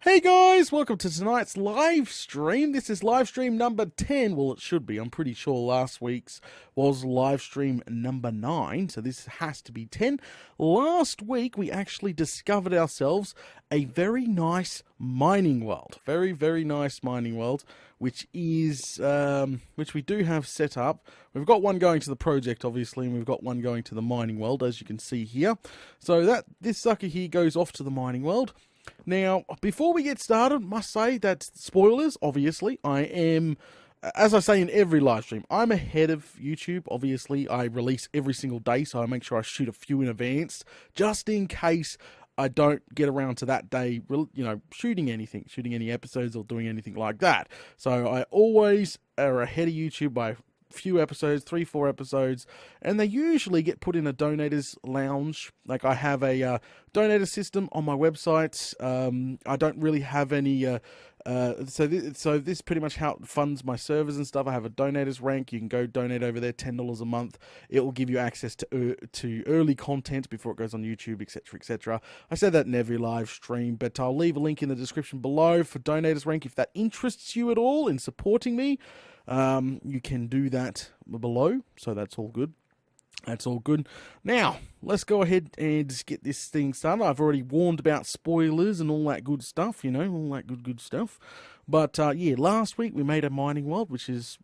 Hey guys, welcome to tonight's live stream. This is live stream number 10. Well, it should be. I'm pretty sure last week's was live stream number 9, so this has to be 10. Last week, we actually discovered ourselves a very nice mining world. Very, very nice mining world, which is, which we do have set up. We've got one going to the project, obviously, and we've got one going to the mining world, as you can see here. So this sucker here goes off to the mining world. Now, before we get started, must say that spoilers, obviously, I am, as I say in every live stream, I'm ahead of YouTube. Obviously, I release every single day, so I make sure I shoot a few in advance, just in case I don't get around to that day, shooting any episodes or doing anything like that. So I always are ahead of YouTube by few episodes, 3-4 episodes, and they usually get put in a donators lounge. Like, I have a donator system on my website. I don't really have any so this pretty much how it funds my servers and stuff. I have a donators rank. You can go donate over there, $10 a month. It will give you access to early content before it goes on YouTube, etc, etc. I said that in every live stream, but I'll leave a link in the description below for donators rank if that interests you at all in supporting me. You can do that below, so that's all good. That's all good. Now, let's go ahead and just get this thing started. I've already warned about spoilers and all that good stuff, all that good stuff. But yeah, last week we made a mining world, which is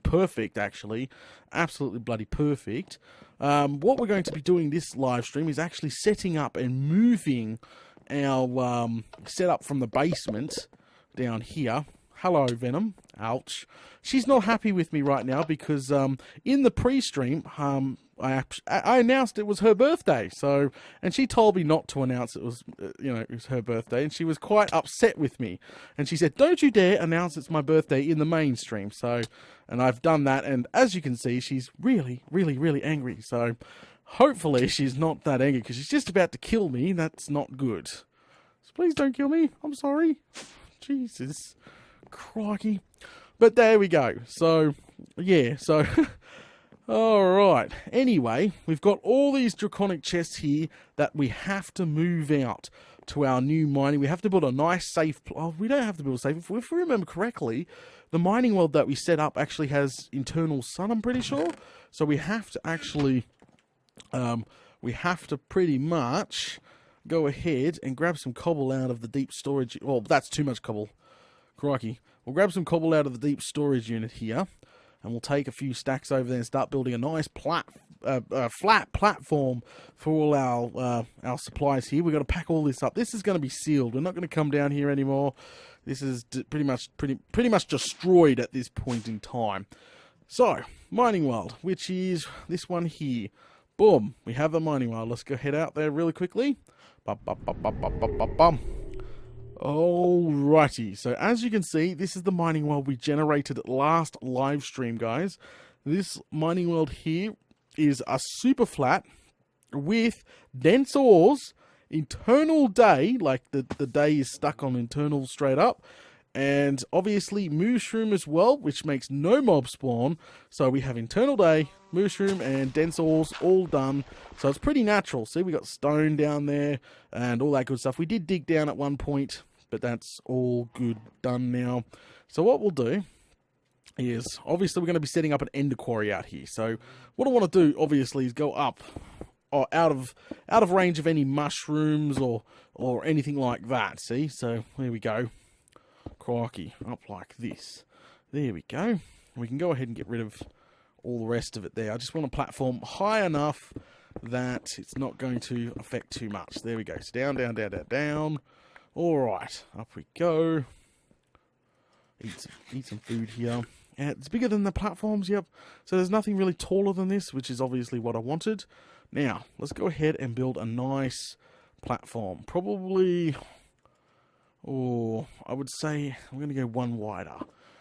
perfect, actually, absolutely bloody perfect. What we're going to be doing this live stream is actually setting up and moving our setup from the basement down here. Hello, Venom. Ouch. She's not happy with me right now because in the pre-stream, I announced it was her birthday. So, and she told me not to announce it was, it was her birthday, and she was quite upset with me. And she said, "Don't you dare announce it's my birthday in the mainstream." So, and I've done that, and as you can see, she's really, really, really angry. So, hopefully, she's not that angry because she's just about to kill me. That's not good. So please don't kill me. I'm sorry. Jesus. Crikey. But there we go. So, yeah, so, alright. Anyway, we've got all these draconic chests here that we have to move out to our new mining. We have to build a nice safe, we don't have to build a safe. If we remember correctly, the mining world that we set up actually has internal sun, I'm pretty sure. So we have to actually, pretty much go ahead and grab some cobble out of the deep storage. Well, that's too much cobble. Crikey. We'll grab some cobble out of the deep storage unit here, and we'll take a few stacks over there and start building a nice flat platform for all our supplies here. We've got to pack all this up. This is going to be sealed. We're not going to come down here anymore. This is pretty much destroyed at this point in time. So, mining world, which is this one here. Boom. We have the mining world. Let's go head out there really quickly. Alrighty, so as you can see, this is the mining world we generated last live stream, guys. This mining world here is a super flat with dense ores, internal day, like the day is stuck on internal straight up, and obviously mushroom as well, which makes no mob spawn. So we have internal day, mushroom, and dense ores all done. So it's pretty natural. See, we got stone down there and all that good stuff. We did dig down at one point, but that's all good done now. So what we'll do is, obviously we're going to be setting up an ender quarry out here. So what I want to do, obviously, is go up or out of range of any mushrooms or anything like that. See, so there we go. Crikey, up like this. There we go. We can go ahead and get rid of all the rest of it there. I just want a platform high enough that it's not going to affect too much. There we go. So down, down, down, down, down. Alright, up we go. Eat some food here. And it's bigger than the platforms, yep. So there's nothing really taller than this, which is obviously what I wanted. Now, let's go ahead and build a nice platform. Probably, I would say I'm going to go one wider.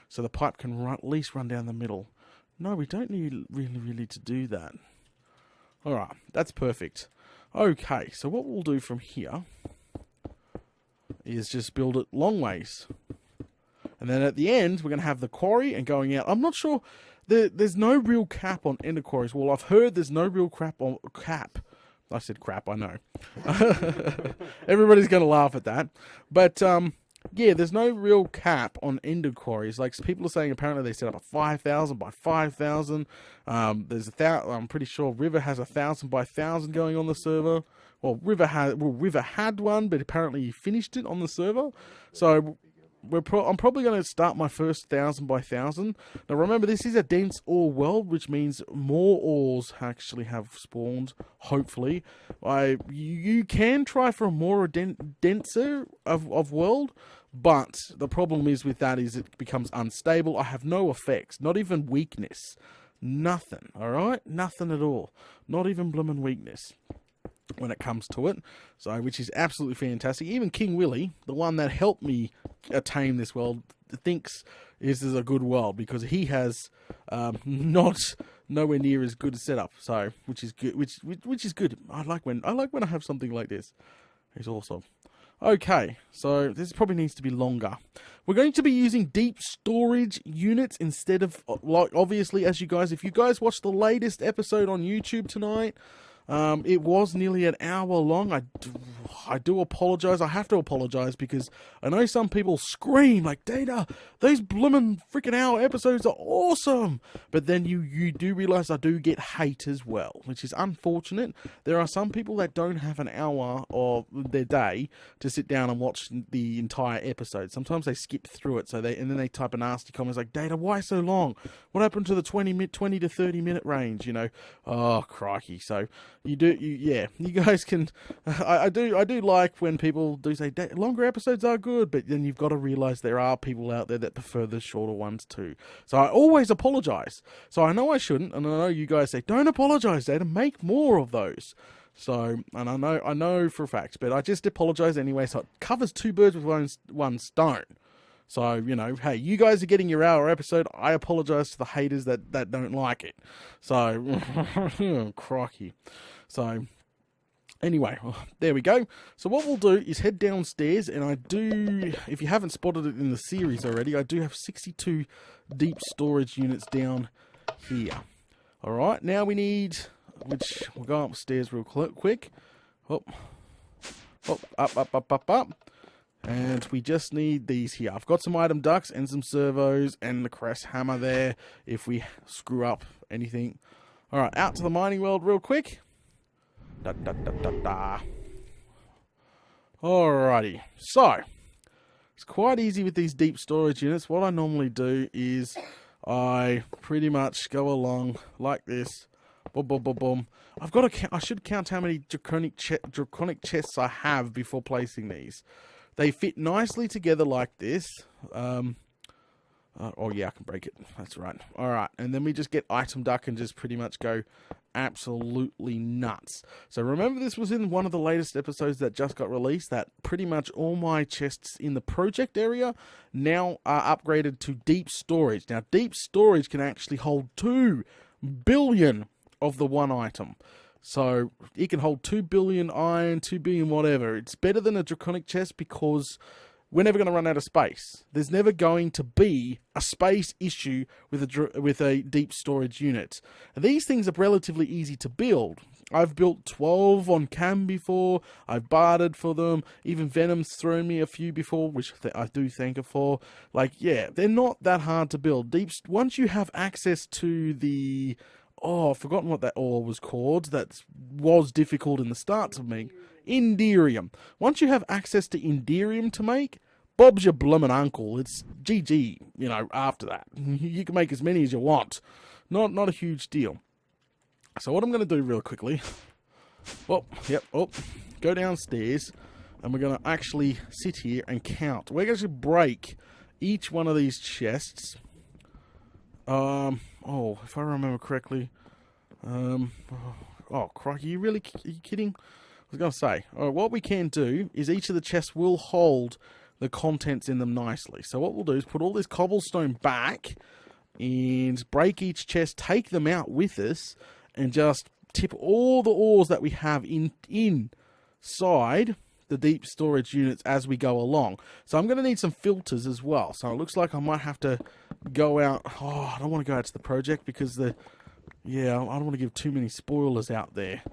So the pipe can at least run down the middle. No, we don't need really to do that. Alright, that's perfect. Okay, so what we'll do from here is just build it long ways. And then at the end, we're going to have the quarry and going out. I'm not sure, there's no real cap on ender quarries. Well, I've heard there's no real cap I said crap, I know. Everybody's going to laugh at that. But, yeah, there's no real cap on ender quarries. Like, people are saying apparently they set up a 5,000 by 5,000. There's I'm pretty sure River has 1,000 by 1,000 going on the server. Well, River had one, but apparently he finished it on the server. So I'm probably going to start my first 1,000 by 1,000. Now remember, this is a dense ore world, which means more ores actually have spawned, hopefully. You can try for a more denser of world, but the problem is with that is it becomes unstable. I have no effects, not even weakness. Nothing, alright? Nothing at all. Not even bloomin' weakness when it comes to it, so which is absolutely fantastic. Even King Willie, the one that helped me attain this world, thinks this is a good world because he has nowhere near as good a setup. So which is good. Which is good. I like when I have something like this. It's awesome. Okay, so this probably needs to be longer. We're going to be using deep storage units instead of, like, obviously, if you guys watched the latest episode on YouTube tonight, it was nearly an hour long. I do apologize. I have to apologize because I know some people scream like, Data, these bloomin' freaking hour episodes are awesome. But then you do realize I do get hate as well, which is unfortunate. There are some people that don't have an hour of their day to sit down and watch the entire episode. Sometimes they skip through it, and then they type a nasty comments like, Data, why so long? What happened to the 20 to 30 minute range? You know, oh crikey. So you guys can. I do like when people do say longer episodes are good, but then you've got to realize there are people out there that prefer the shorter ones too. So I always apologize. So I know I shouldn't, and I know you guys say don't apologize, Data, make more of those. So, and I know for a fact, but I just apologize anyway. So it covers two birds with one stone. So, you know, hey, you guys are getting your hour episode. I apologize to the haters that don't like it. So, crikey. So, anyway, there we go. So what we'll do is head downstairs, and if you haven't spotted it in the series already, I do have 62 deep storage units down here. All right, now we need, which we'll go upstairs real quick. Up. And we just need these here. I've got some item ducts and some servos and the crest hammer there if we screw up anything. All right, out to the mining world real quick. Alrighty, so it's quite easy with these deep storage units. What I normally do is I pretty much go along like this. Boom, boom, boom, boom. I should count how many draconic chests I have before placing these. They fit nicely together like this. Oh yeah, I can break it. That's right. All right, and then we just get item duck and just pretty much go absolutely nuts. So remember, this was in one of the latest episodes that just got released, that pretty much all my chests in the project area now are upgraded to deep storage. Now, deep storage can actually hold 2 billion of the one item. So it can hold 2 billion iron, 2 billion whatever. It's better than a draconic chest because we're never going to run out of space. There's never going to be a space issue with a deep storage unit. And these things are relatively easy to build. I've built 12 on cam before. I've bartered for them. Even Venom's thrown me a few before, which I do thank her for. Like, yeah, they're not that hard to build. Once you have access to the... Oh, I've forgotten what that ore was called. That was difficult in the start to make. Inderium. Once you have access to Inderium to make, Bob's your bloomin' uncle. It's GG, you know, after that. You can make as many as you want. Not a huge deal. So what I'm going to do real quickly... go downstairs, and we're going to actually sit here and count. We're going to break each one of these chests. If I remember correctly, crikey, are you kidding? I was going to say, what we can do is each of the chests will hold the contents in them nicely. So what we'll do is put all this cobblestone back and break each chest, take them out with us, and just tip all the ores that we have inside the deep storage units as we go along. So I'm going to need some filters as well. So it looks like I might have to go out. Oh, I don't want to go out to the project because I don't want to give too many spoilers out there.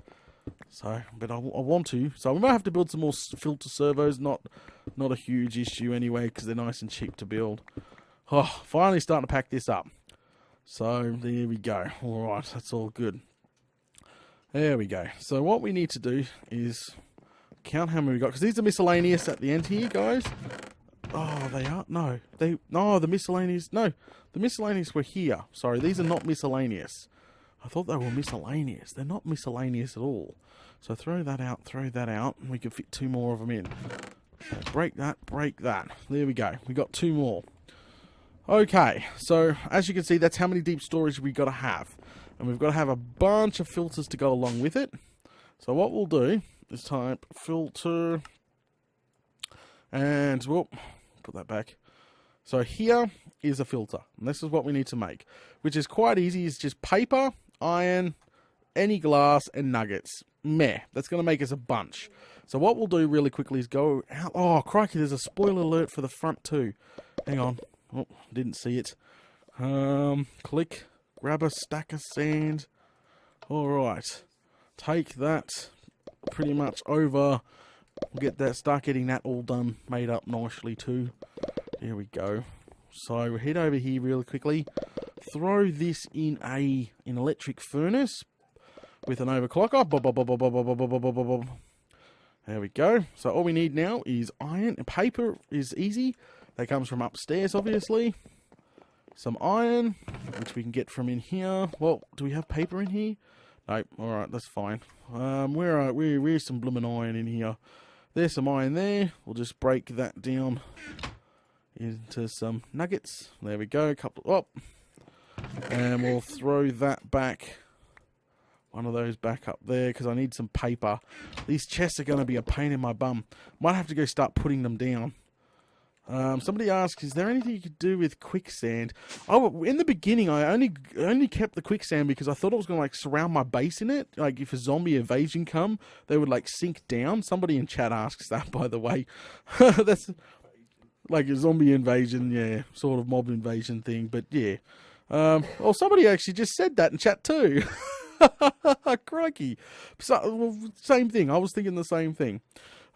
So, but I want to. So we might have to build some more filter servos. Not a huge issue anyway, because they're nice and cheap to build. Oh, finally starting to pack this up. So there we go. All right, that's all good. There we go. So what we need to do is count how many we got, because these are miscellaneous at the end here, guys. Oh, they are? No. The miscellaneous... No, the miscellaneous were here. Sorry, these are not miscellaneous. I thought they were miscellaneous. They're not miscellaneous at all. So throw that out, and we can fit 2 more of them in. So break that. There we go. We got 2 more. Okay, so as you can see, that's how many deep storage we got to have. And we've got to have a bunch of filters to go along with it. So what we'll do is type filter, and we'll put that back. So here is a filter, and this is what we need to make, which is quite easy. It's just paper, iron, any glass, and nuggets. Meh, that's going to make us a bunch. So what we'll do really quickly is go out. Oh, crikey, there's a spoiler alert for the front too. Hang on. Oh, didn't see it. Click, grab a stack of sand. Alright, take that pretty much over. We'll start getting that all done, made up nicely too. There we go. So we'll head over here really quickly. Throw this in an electric furnace with an overclocker. There we go. So all we need now is iron. Paper is easy. That comes from upstairs, obviously. Some iron, which we can get from in here. Well, do we have paper in here? Nope. Alright, that's fine. Where's some blooming iron in here? There's some iron there. We'll just break that down into some nuggets. There we go. And we'll throw that back. One of those back up there, because I need some paper. These chests are going to be a pain in my bum. Might have to go start putting them down. Somebody asked, is there anything you could do with quicksand? Oh, in the beginning, I only kept the quicksand because I thought it was going to like surround my base in it. Like if a zombie invasion come, they would like sink down. Somebody in chat asks that, by the way. That's like a zombie invasion, yeah, sort of mob invasion thing. But yeah, well, somebody actually just said that in chat too. Crikey. So, same thing. I was thinking the same thing.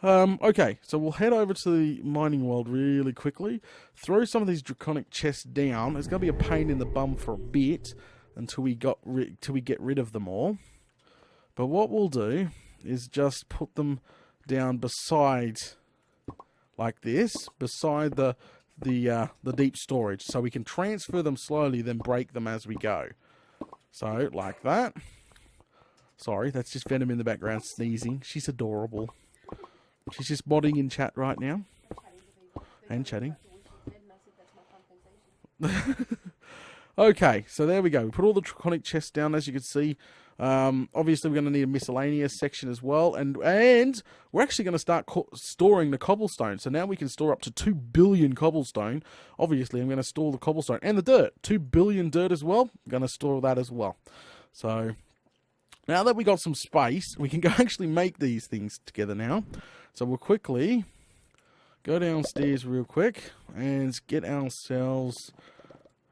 Okay, so we'll head over to the mining world really quickly. Throw some of these draconic chests down. It's going to be a pain in the bum for a bit until we get rid of them all. But what we'll do is just put them down beside, like this, beside the deep storage, so we can transfer them slowly, then break them as we go. So like that. Sorry, that's just Venom in the background sneezing. She's adorable. She's just modding in chat right now. And chatting. Okay, so there we go. We put all the draconic chests down, as you can see. Obviously, we're going to need a miscellaneous section as well. And we're actually going to start storing the cobblestone. So now we can store up to 2 billion cobblestone. Obviously, I'm going to store the cobblestone and the dirt. 2 billion dirt as well. I'm going to store that as well. So now that we got some space, we can go actually make these things together now. So we'll quickly go downstairs real quick and get ourselves...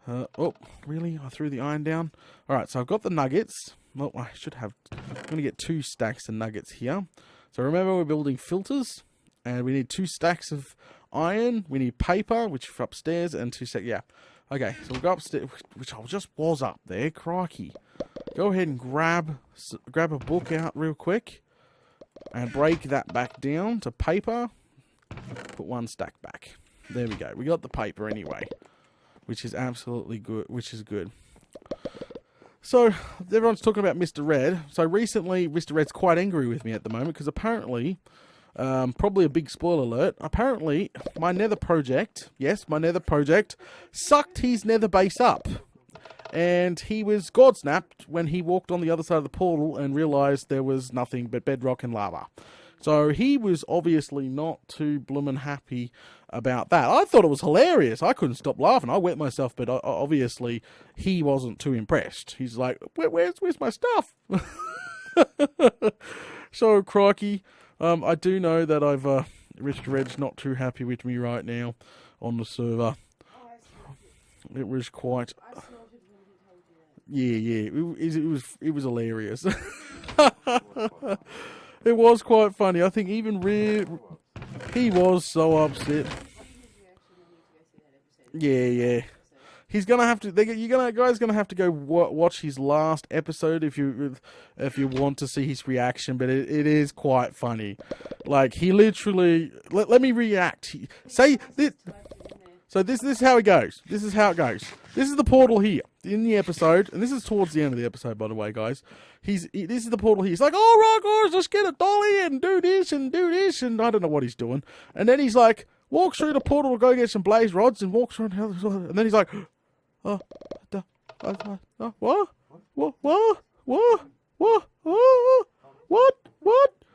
oh, really? I threw the iron down? Alright, so I've got the nuggets. Well, I should have... I'm going to get 2 stacks of nuggets here. So remember, we're building filters. And we need 2 stacks of iron. We need paper, which is upstairs, and 2 stacks... Yeah. Okay, so we'll go upstairs, which I just was up there. Crikey. Go ahead and grab a book out real quick. And break that back down to paper. Put 1 stack back. There we go. We got the paper anyway. Which is absolutely good. Which is good. So, everyone's talking about Mr. Red. So, recently, Mr. Red's quite angry with me at the moment. Because apparently, probably a big spoiler alert. Apparently, my nether project, yes, my nether project, sucked his nether base up. And he was God-snapped when he walked on the other side of the portal and realised there was nothing but bedrock and lava. So he was obviously not too bloomin' happy about that. I thought it was hilarious. I couldn't stop laughing. I wet myself, but obviously he wasn't too impressed. He's like, where's my stuff? So, crikey. I do know that Mr. Red's not too happy with me right now on the server. It was quite... Yeah, it was hilarious. It was quite funny. I think even he was so upset. Yeah. He's gonna have to. Guys gonna have to go watch his last episode if you want to see his reaction. But it is quite funny. Like he literally. Let me react. Say this. So this is how it goes. This is how it goes. This is the portal here in the episode, and this is towards the end of the episode, by the way, guys. This is the portal here. He's like, all right, guys, let's get a dolly and do this, and I don't know what he's doing. And then he's like, walks through the portal to go get some blaze rods, and walks around, and then he's like, what?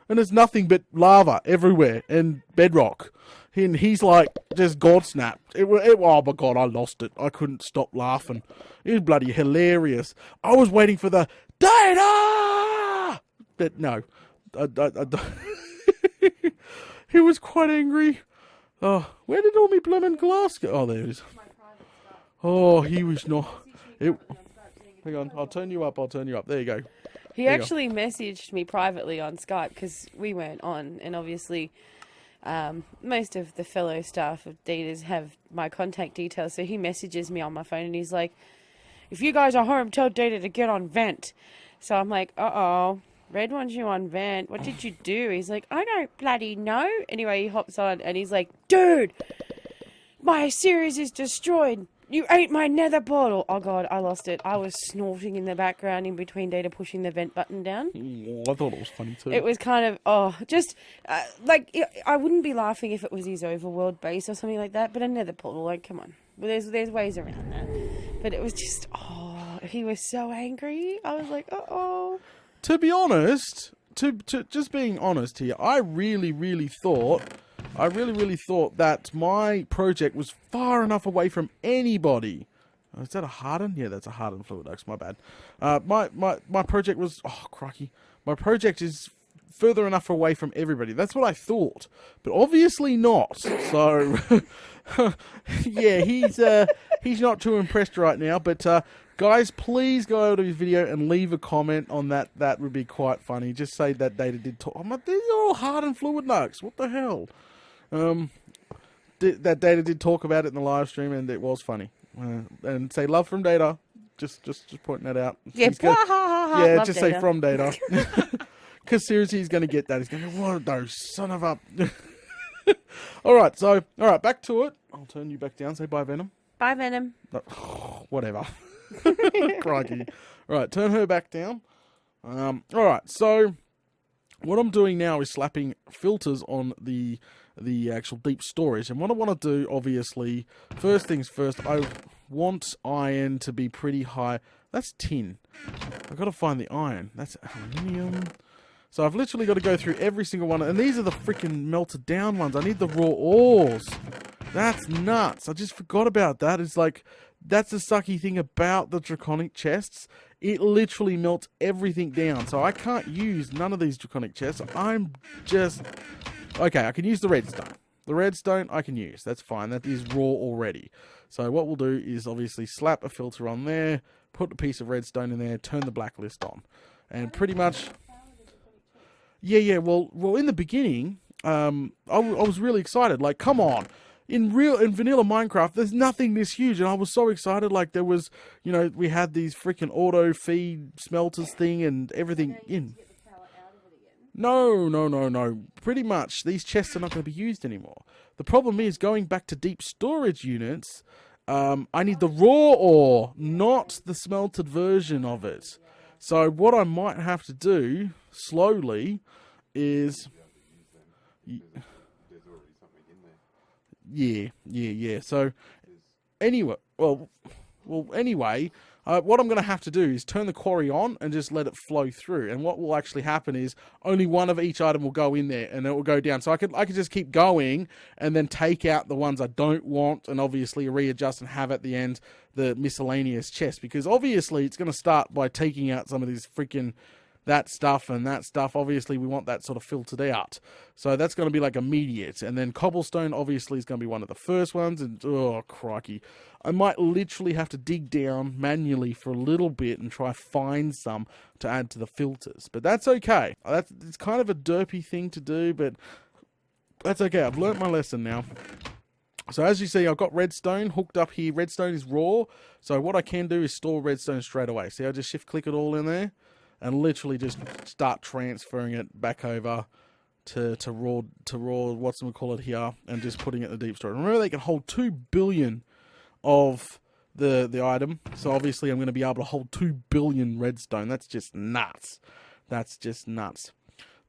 And there's nothing but lava everywhere and bedrock. And he's like, just God snapped. Oh my God, I lost it. I couldn't stop laughing. It was bloody hilarious. I was waiting for the data! But no. He was quite angry. Oh, where did all my blooming glass go? Oh, there it is. Oh, he was not. Hang on, I'll turn you up. There you go. He actually messaged me privately on Skype because we weren't on, and obviously most of the fellow staff of Dita's have my contact details, so he messages me on my phone and he's like, if you guys are home, tell Dita to get on vent. So I'm like, uh-oh, Red wants you on vent. What did you do? He's like, I don't bloody know. Anyway, he hops on and he's like, dude, my series is destroyed. You ate my nether portal. Oh, God, I lost it. I was snorting in the background in between Data pushing the vent button down. I thought it was funny, too. It was kind of, I wouldn't be laughing if it was his overworld base or something like that, but a nether portal, like, come on. Well, there's ways around that. But it was just, he was so angry. I was like, uh-oh. To be honest, to just being honest here, I really thought that my project was far enough away from anybody. Oh, is that a harden? Yeah, that's a hardened fluid ox. My bad. My project was... Oh, crikey. My project is further enough away from everybody. That's what I thought. But obviously not. So, yeah, he's not too impressed right now. But, guys, please go over to his video and leave a comment on that. That would be quite funny. Just say that Data did talk... these are all hardened fluid ox. What the hell? That Data did talk about it in the live stream, and it was funny. And say love from Data. Just pointing that out. Yeah, yeah, just Data. say from Data. Because seriously, he's going to get that. He's going to what those son of a. All right, back to it. I'll turn you back down. Say bye, Venom. Bye, Venom. Whatever. Crikey. All right, turn her back down. All right, so what I'm doing now is slapping filters on the actual deep storage. And what I want to do, obviously, first things first, I want iron to be pretty high. That's tin. I've got to find the iron. That's aluminium. So I've literally got to go through every single one. And these are the freaking melted down ones. I need the raw ores. That's nuts. I just forgot about that. It's like, that's the sucky thing about the draconic chests. It literally melts everything down. So I can't use none of these draconic chests. I'm just... Okay, I can use the redstone. The redstone I can use. That's fine. That is raw already. So what we'll do is obviously slap a filter on there, put a piece of redstone in there, turn the blacklist on. And pretty much... Yeah. Well, in the beginning, I was really excited. Like, come on. In vanilla Minecraft, there's nothing this huge. And I was so excited. Like, there was, we had these freaking auto feed smelters thing and everything in. No. Pretty much, these chests are not going to be used anymore. The problem is, going back to deep storage units, I need the raw ore, not the smelted version of it. So what I might have to do, slowly, is... Yeah. So, anyway, anyway, what I'm going to have to do is turn the quarry on and just let it flow through. And what will actually happen is only one of each item will go in there and it will go down. So I could just keep going and then take out the ones I don't want and obviously readjust and have at the end the miscellaneous chest. Because obviously it's going to start by taking out some of these freaking that stuff and that stuff. Obviously, we want that sort of filtered out. So that's going to be like immediate. And then cobblestone, obviously, is going to be one of the first ones. And, oh, crikey. I might literally have to dig down manually for a little bit and try find some to add to the filters. But that's okay. It's kind of a derpy thing to do, but that's okay. I've learnt my lesson now. So as you see, I've got redstone hooked up here. Redstone is raw. So what I can do is store redstone straight away. See, I just shift click it all in there and literally just start transferring it back over to raw, what's we call it here, and just putting it in the deep storage. Remember, they can hold 2 billion of the item. So obviously I'm going to be able to hold 2 billion redstone. That's just nuts. That's just nuts.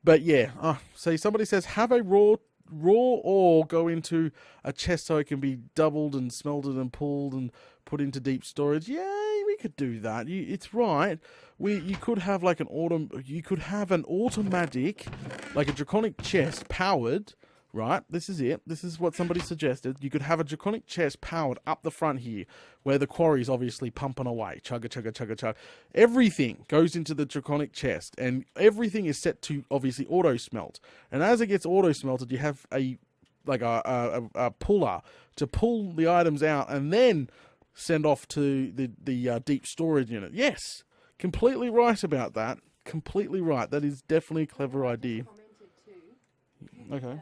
But yeah, see, somebody says, have a raw ore go into a chest so it can be doubled and smelted and pulled and put into deep storage. Yeah, we could do that. It's right. You could have like an automatic, like a draconic chest powered. Right, this is it. This is what somebody suggested. You could have a draconic chest powered up the front here, where the quarry's obviously pumping away. Chugga, chugga, chugga, chugga. Everything goes into the draconic chest, and everything is set to obviously auto smelt. And as it gets auto smelted, you have a puller to pull the items out, and then send off to the deep storage unit. Yes, completely right about that. Completely right. That is definitely a clever idea. Okay.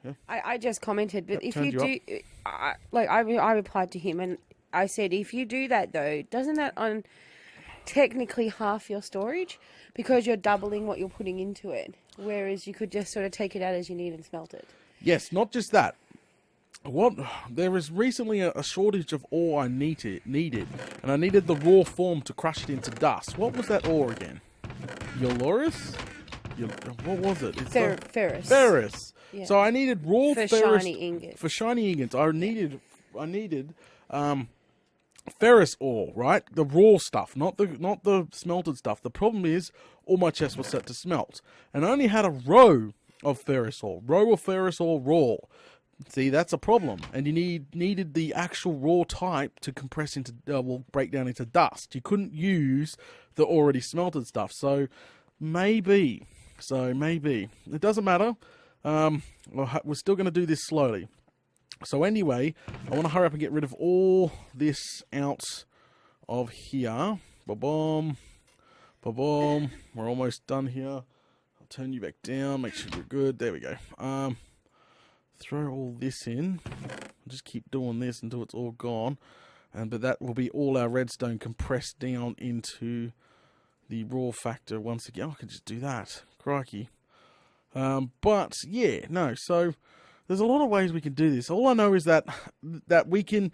Yeah. I just commented, but if you do, I replied to him and I said, if you do that though, doesn't that technically half your storage because you're doubling what you're putting into it, whereas you could just sort of take it out as you need and smelt it. Yes, not just that. There was recently a shortage of ore I needed, and I needed the raw form to crush it into dust. What was that ore again? Yoloris? What was it? It's Ferrous. Ferrous. Yeah. So I needed raw for ferrous shiny ingots. For shiny ingots. I needed ferrous ore, right? The raw stuff, not the smelted stuff. The problem is all my chests were set to smelt, and I only had a row of ferrous ore raw. See, that's a problem, and you needed the actual raw type to compress into break down into dust. You couldn't use the already smelted stuff. So maybe it doesn't matter. We're still going to do this slowly. So anyway, I want to hurry up and get rid of all this out of here. Ba-boom. Ba-boom. We're almost done here. I'll turn you back down, make sure you're good. There we go. Throw all this in. I'll just keep doing this until it's all gone. But that will be all our redstone compressed down into the raw factor once again. I can just do that. Crikey. But yeah, no. So there's a lot of ways we can do this. All I know is that you can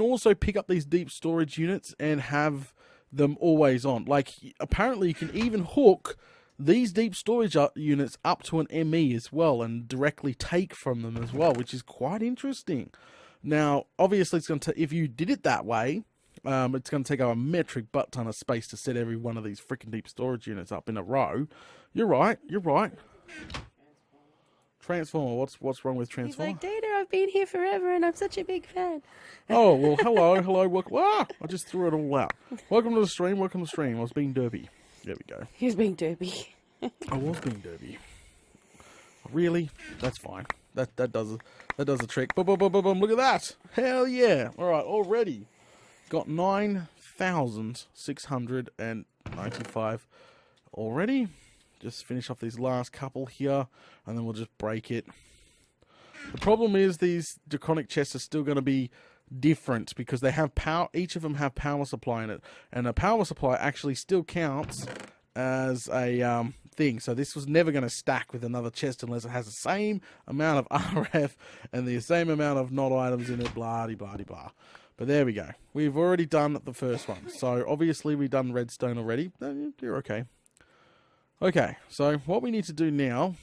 also pick up these deep storage units and have them always on. Like apparently you can even hook these deep storage units up to an ME as well and directly take from them as well, which is quite interesting. Now, obviously, it's going to if you did it that way, it's going to take a metric butt ton of space to set every one of these freaking deep storage units up in a row. You're right. Transformer. What's wrong with Transformer? He's like, Data, I've been here forever and I'm such a big fan. Oh, well, hello. I just threw it all out. Welcome to the stream. I was being derpy. There we go. He was being derpy. I was being derpy. Really? That's fine. That does the trick. Boom, look at that. Hell yeah. All right, already got 9,695 already. Just finish off these last couple here, and then we'll just break it. The problem is these draconic chests are still going to be different because they have power. Each of them have power supply in it, and a power supply actually still counts as a thing. So this was never going to stack with another chest unless it has the same amount of RF and the same amount of not items in it. Blah blah blah. But there we go. We've already done the first one. So obviously we've done redstone already. You're okay. Okay, so what we need to do now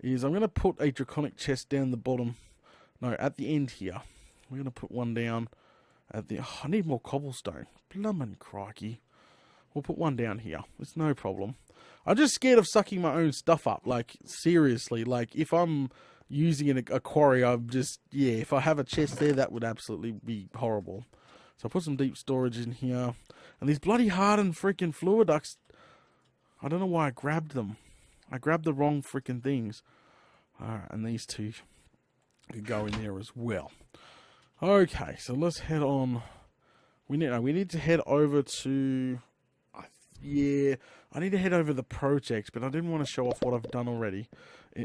is I'm going to put a draconic chest down the bottom. No, at the end here. We're going to put one down at the... Oh, I need more cobblestone. Blummin' crikey. We'll put one down here. It's no problem. I'm just scared of sucking my own stuff up. Like, seriously. Like, if I'm using a quarry, I'm just... Yeah, if I have a chest there, that would absolutely be horrible. So I'll put some deep storage in here. And these bloody hardened freaking fluid ducts... I don't know why I grabbed them. I grabbed the wrong freaking things. Alright, and these two could go in there as well. Okay, so let's head on. We need to head over to... Yeah, I need to head over the project, but I didn't want to show off what I've done already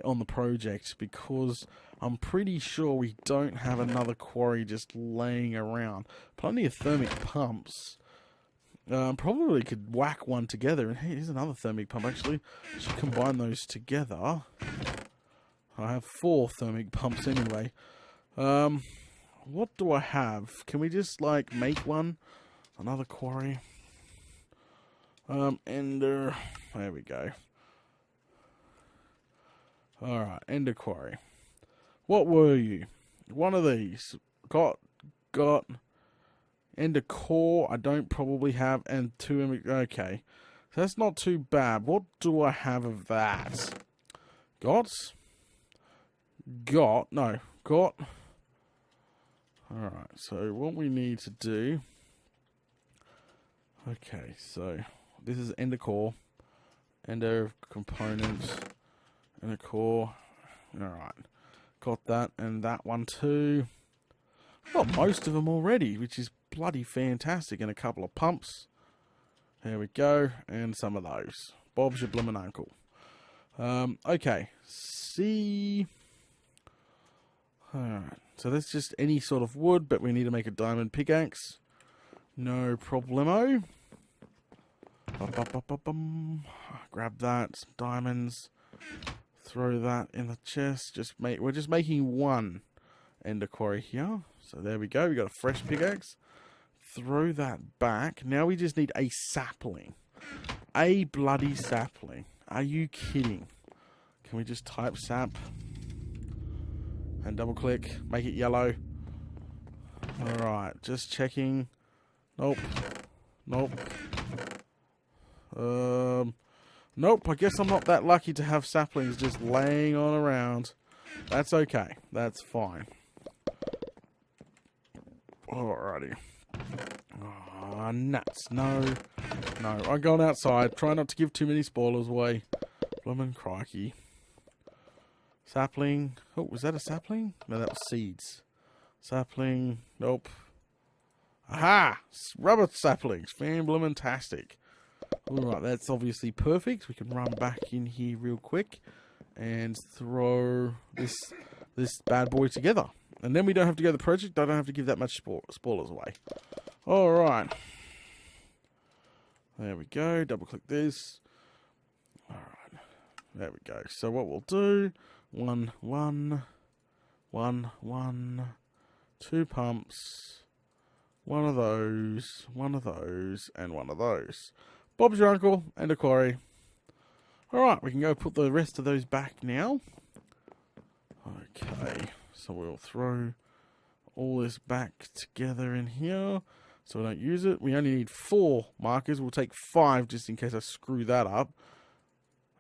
on the project because I'm pretty sure we don't have another quarry just laying around. Plenty of thermic pumps. Probably could whack one together. And hey, here's another thermic pump actually. Should combine those together. I have 4 thermic pumps anyway. What do I have? Can we just like make one? Another quarry. Ender. There we go. Alright, Ender quarry. What were you? One of these. Got Ender core. I don't probably have, and 2. Okay, so that's not too bad. What do I have of that? Got. Alright, so what we need to do. Okay, so this is Ender core, Ender components, Ender core. Alright, got that and that one too. Got most of them already, which is bloody fantastic. And a couple of pumps. There we go, and some of those. Bob's your bloomin' uncle. Okay, see. Alright, so that's just any sort of wood, but we need to make a diamond pickaxe. No problemo. Grab that, some diamonds. Throw that in the chest. We're just making one Ender quarry here. So there we go. We got a fresh pickaxe. Throw that back. Now we just need a sapling. A bloody sapling. Are you kidding? Can we just type sap? And double click. Make it yellow. Alright. Just checking. Nope. Nope. Nope. I guess I'm not that lucky to have saplings just laying on around. That's okay. That's fine. Alrighty. Oh, nuts. No. I'm going outside. Try not to give too many spoilers away. Bloomin' crikey. Sapling. Oh, was that a sapling? No, that was seeds. Sapling. Nope. Aha! Rubber saplings. Fan bloomin' Alright, that's obviously perfect. We can run back in here real quick and throw this bad boy together. And then we don't have to go to the project. I don't have to give that much spoilers away. Alright. There we go. Double click this. Alright. There we go. So what we'll do, 1, 2 pumps, one of those, and one of those. Bob's your uncle and a quarry. Alright, we can go put the rest of those back now. Okay, so we'll throw all this back together in here so we don't use it. We only need 4 markers. We'll take 5 just in case I screw that up.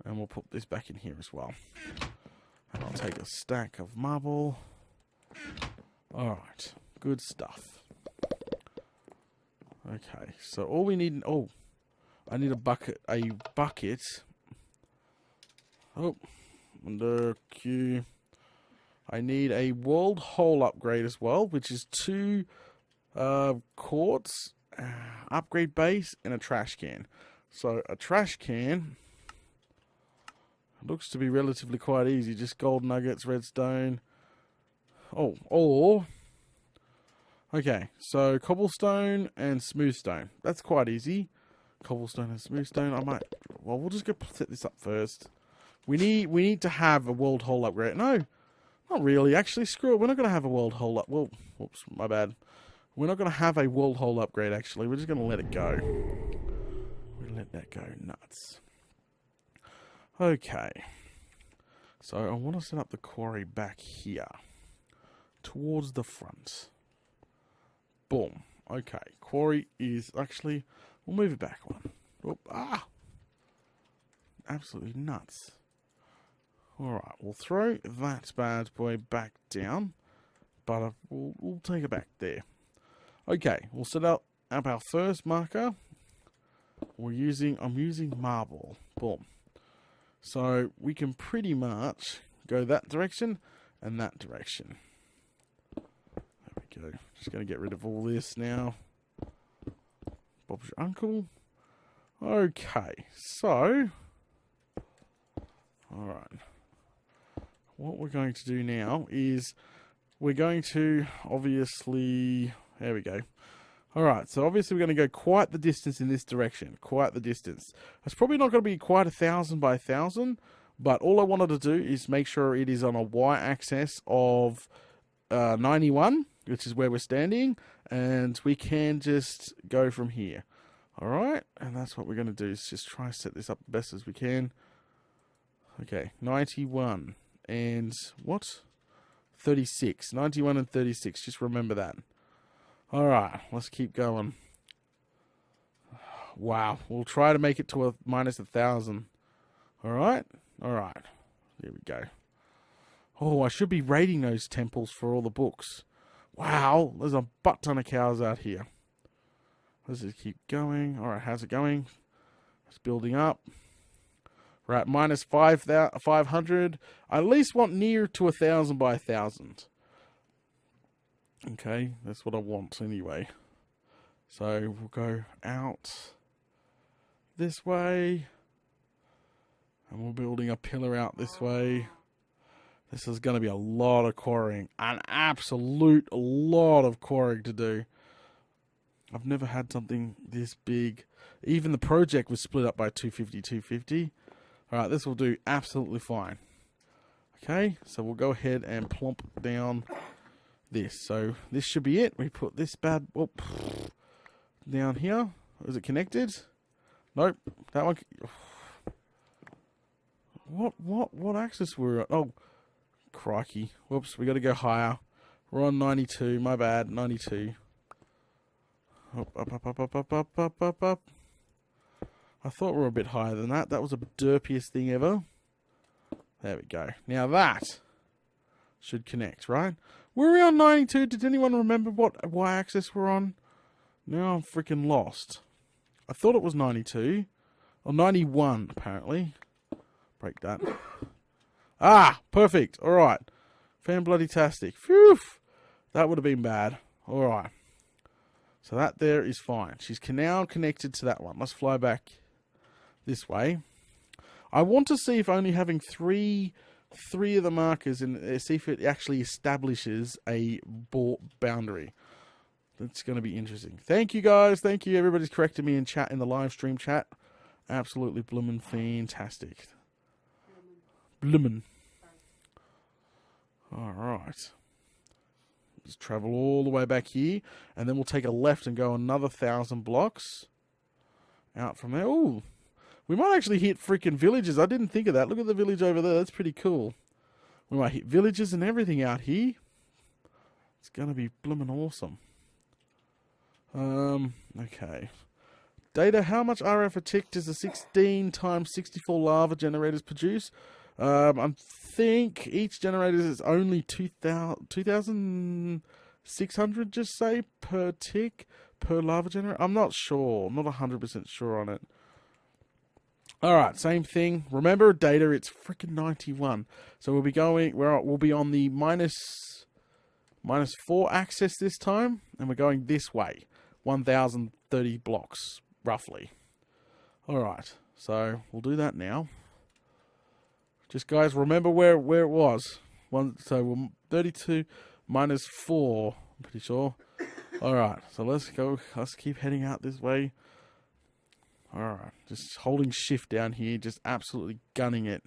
And we'll put this back in here as well. And I'll take a stack of marble. Alright, good stuff. Okay, so all we need... Oh, I need a bucket. Oh, under Q. I need a world hole upgrade as well, which is 2 quartz, upgrade base, and a trash can. So a trash can looks to be relatively quite easy. Just gold nuggets, redstone. Oh, or... Okay, so cobblestone and smooth stone. That's quite easy. Cobblestone and smooth stone. Well, we'll just go set this up first. We need to have a world hole upgrade. No, not really. Actually, screw it. We're not going to have a world hole up. Well, whoops, my bad. We're not going to have a world hole upgrade, actually. We're just going to let it go. We'll let that go nuts. Okay. So I want to set up the quarry back here. Towards the front. Boom. Okay. Quarry is actually... We'll move it back one. Oop, absolutely nuts. Alright, we'll throw that bad boy back down. But we'll take it back there. Okay, we'll set up our first marker. I'm using marble. Boom. So we can pretty much go that direction and that direction. There we go. Just going to get rid of all this now. Bob's your uncle. Okay, so, alright. What we're going to do now is we're going to obviously, there we go. Alright, so obviously we're going to go quite the distance in this direction. Quite the distance. It's probably not going to be quite 1,000 by 1,000, but all I wanted to do is make sure it is on a y-axis of 91, which is where we're standing, and we can just go from here. Alright, and that's what we're going to do, is just try to set this up the best as we can. Okay, 91, and what? 36, 91 and 36, just remember that. Alright, let's keep going. Wow, we'll try to make it to a minus 1,000. Alright, alright, there we go. Oh, I should be raiding those temples for all the books. Wow, there's a butt ton of cows out here. Let's just keep going. Alright, how's it going? It's building up. We're at minus 500. I at least want near to 1,000 by 1,000. Okay, that's what I want anyway. So we'll go out this way. And we're building a pillar out this way. This is going to be a lot of quarrying. An absolute lot of quarrying to do. I've never had something this big. Even the project was split up by 250, 250. Alright, this will do absolutely fine. Okay, so we'll go ahead and plump down this. So this should be it. We put this bad down here. Is it connected? Nope. That one. What axis were we on? Oh, crikey. Whoops, we got to go higher. We're on 92. My bad. 92. Up. I thought we were a bit higher than that. That was the derpiest thing ever. There we go. Now that should connect, right? Were we on 92? Did anyone remember what y-axis we're on? Now I'm freaking lost. I thought it was 92. Or 91, apparently. Break that. Ah! Perfect. Alright. Fan-bloody-tastic. Phew! That would have been bad. Alright. So that there is fine. She's now connected to that one. Let's fly back this way. I want to see if only having three of the markers and see if it actually establishes a boundary. That's going to be interesting. Thank you guys. Thank you. Everybody's correcting me in chat, in the live stream chat. Absolutely bloomin' fantastic. Bloomin'. Alright. Just travel all the way back here, and then we'll take a left and go another 1,000 blocks out from there. Ooh, we might actually hit freaking villages. I didn't think of that. Look at the village over there. That's pretty cool. We might hit villages and everything out here. It's gonna be bloomin' awesome. Okay. Data, how much RF a tick does the 16 times 64 lava generators produce? I think each generator is only 2,600, just say, per tick, per lava generator. I'm not sure. I'm not 100% sure on it. Alright, same thing. Remember, data, it's freaking 91. So we'll be going, we'll be on the minus 4 axis this time, and we're going this way. 1,030 blocks, roughly. Alright, so we'll do that now. Just guys, remember where it was. So we're 32 minus 4, I'm pretty sure. Alright, so let's go. Let's keep heading out this way. Alright, just holding shift down here, just absolutely gunning it.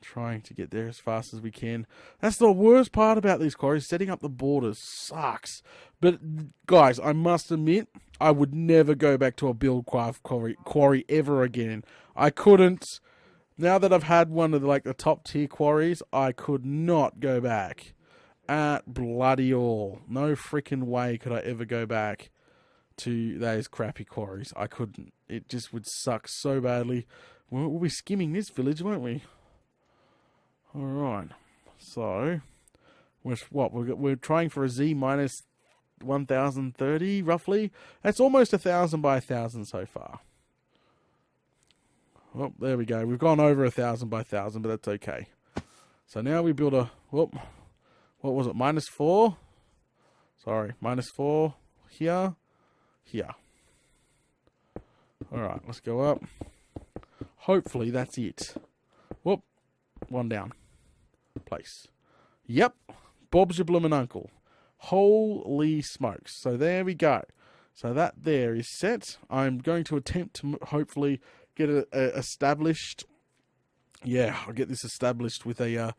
Trying to get there as fast as we can. That's the worst part about these quarries. Setting up the borders sucks. But guys, I must admit, I would never go back to a build quarry ever again. I couldn't. Now that I've had one of the top tier quarries, I could not go back at bloody all. No freaking way could I ever go back to those crappy quarries. I couldn't. It just would suck so badly. We'll be skimming this village, won't we? Alright. So, we're trying for a Z minus 1030 roughly. That's almost 1,000 by 1,000 so far. Oh, there we go. We've gone over 1,000 by 1,000, but that's okay. So now we build a, whoop, what was it, -4? Sorry, -4 here, here. Alright, let's go up. Hopefully that's it. Whoop, one down. Place. Yep, Bob's your bloomin' uncle. Holy smokes. So there we go. So that there is set. I'm going to attempt to hopefully get it established. Yeah, I'll get this established with a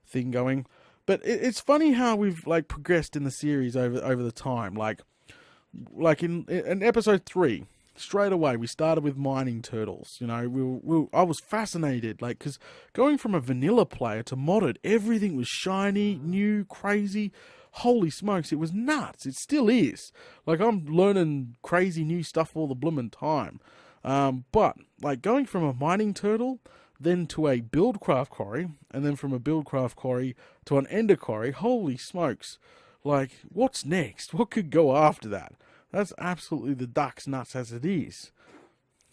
thing going. But it's funny how we've like progressed in the series over the time. Like in episode 3, straight away we started with mining turtles. You know, I was fascinated, like, because going from a vanilla player to modded, everything was shiny, new, crazy. Holy smokes, it was nuts. It still is. Like, I'm learning crazy new stuff all the bloomin' time. But like going from a mining turtle then to a buildcraft quarry, and then from a buildcraft quarry to an ender quarry, holy smokes. Like, what's next? What could go after that? That's absolutely the duck's nuts as it is.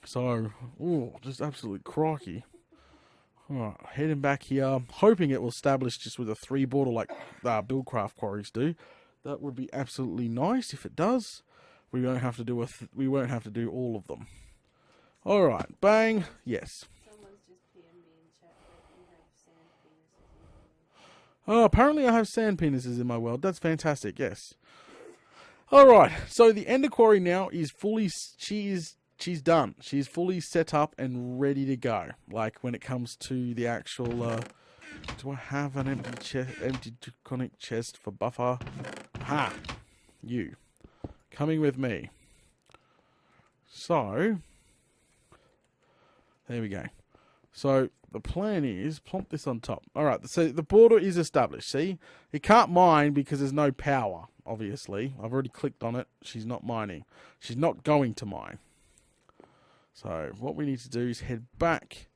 So, just absolutely crikey. Alright, heading back here, hoping it will establish just with a 3 border like buildcraft quarries do. That would be absolutely nice if it does. We won't have to do we won't have to do all of them. Alright, bang, yes. Someone's just PM'd me in chat that you have sand penises in your world. Oh, apparently I have sand penises in my world. That's fantastic, yes. Alright, so the ender quarry now is fully, she's done. She's fully set up and ready to go. Like, when it comes to the actual, do I have an empty draconic chest for buffer? Ha! You. Coming with me. So, there we go. So, the plan is, plump this on top. Alright, so the border is established, see? It can't mine because there's no power, obviously. I've already clicked on it. She's not mining. She's not going to mine. So, what we need to do is head back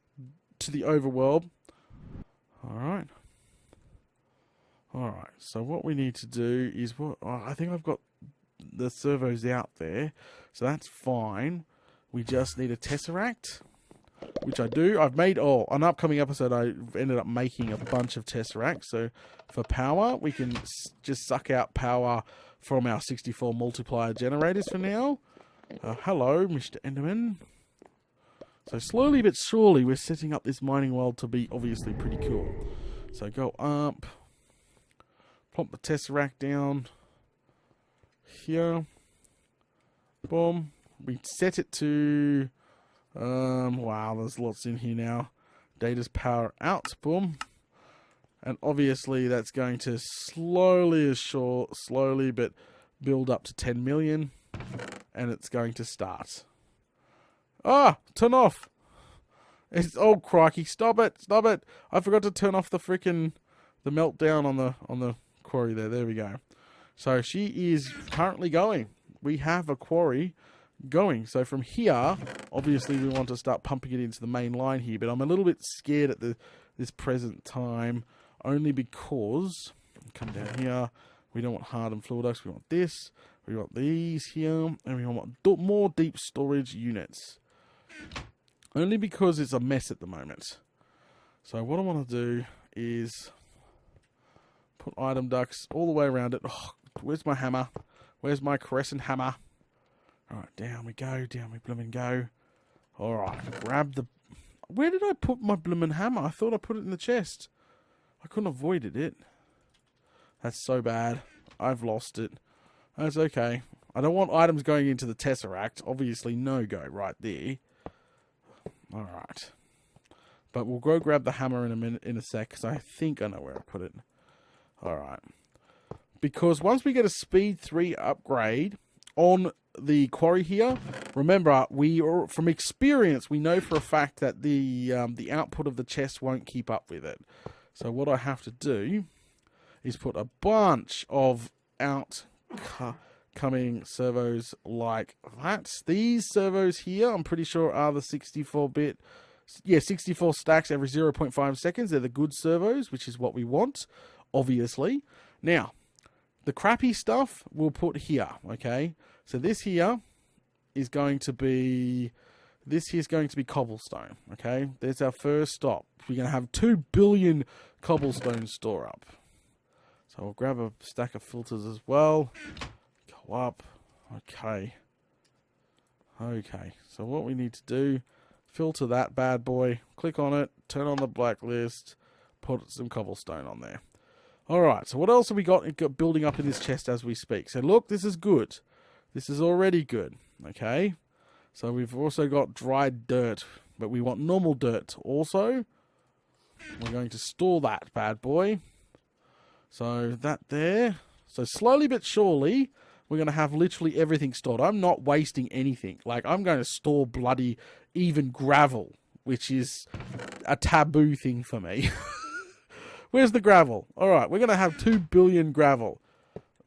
to the overworld. Alright. Alright, so what we need to do is, I think I've got the servos out there. So that's fine. We just need a tesseract, which I do. I've made, an upcoming episode, I ended up making a bunch of tesseracts. So for power, we can just suck out power from our 64 multiplier generators for now. Hello, Mr. Enderman. So slowly but surely, we're setting up this mining world to be obviously pretty cool. So go up, plop the tesseract down here. Boom. We set it to, wow, there's lots in here now. Data's power out, boom. And obviously that's going to slowly but build up to 10 million. And it's going to start. Turn off. It's, oh crikey, stop it. I forgot to turn off the meltdown on the quarry there. There we go. So she is currently going. We have a quarry going. So from here, obviously we want to start pumping it into the main line here, but I'm a little bit scared at this present time, only because, come down here, we don't want hardened fluid ducts, we want this, we want these here, and we want more deep storage units. Only because it's a mess at the moment. So what I want to do is put item ducts all the way around it. Oh, where's my hammer? Where's my crescent hammer? Alright, down we go, down we bloomin' go. Alright, grab the... Where did I put my bloomin' hammer? I thought I put it in the chest. I couldn't have avoided it. That's so bad. I've lost it. That's okay. I don't want items going into the tesseract. Obviously, no go right there. Alright. But we'll go grab the hammer in a sec, because I think I know where I put it. Alright. Because once we get a speed 3 upgrade on the quarry here, remember, from experience, we know for a fact that the output of the chest won't keep up with it. So what I have to do is put a bunch of outcoming servos like that. These servos here, I'm pretty sure, are the 64-bit. Yeah, 64 stacks every 0.5 seconds. They're the good servos, which is what we want, obviously. Now, The crappy stuff we'll put here, okay? So this here is going to be... This here's going to be cobblestone, okay? There's our first stop. We're going to have 2 billion cobblestone store up. So we'll grab a stack of filters as well. Go up. Okay. Okay. So what we need to do, filter that bad boy. Click on it. Turn on the blacklist. Put some cobblestone on there. Alright, so what else have we got building up in this chest as we speak? So look, this is good. This is already good. Okay. So we've also got dried dirt. But we want normal dirt also. We're going to store that bad boy. So that there. So slowly but surely, we're going to have literally everything stored. I'm not wasting anything. Like, I'm going to store bloody even gravel, which is a taboo thing for me. Where's the gravel? Alright, we're going to have 2 billion gravel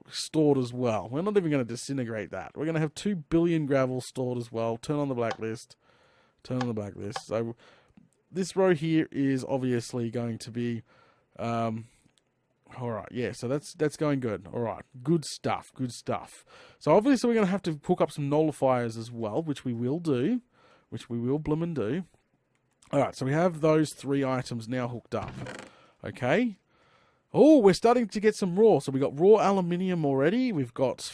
stored as well. We're not even going to disintegrate that. We're going to have 2 billion gravel stored as well. Turn on the blacklist. Turn on the blacklist. So this row here is obviously going to be... Alright, yeah, so that's going good. Alright, good stuff, good stuff. So obviously we're going to have to hook up some nullifiers as well, which we will do. Which we will bloomin' do. Alright, so we have those 3 items now hooked up. Okay. Oh, we're starting to get some raw. So we got raw aluminium already. We've got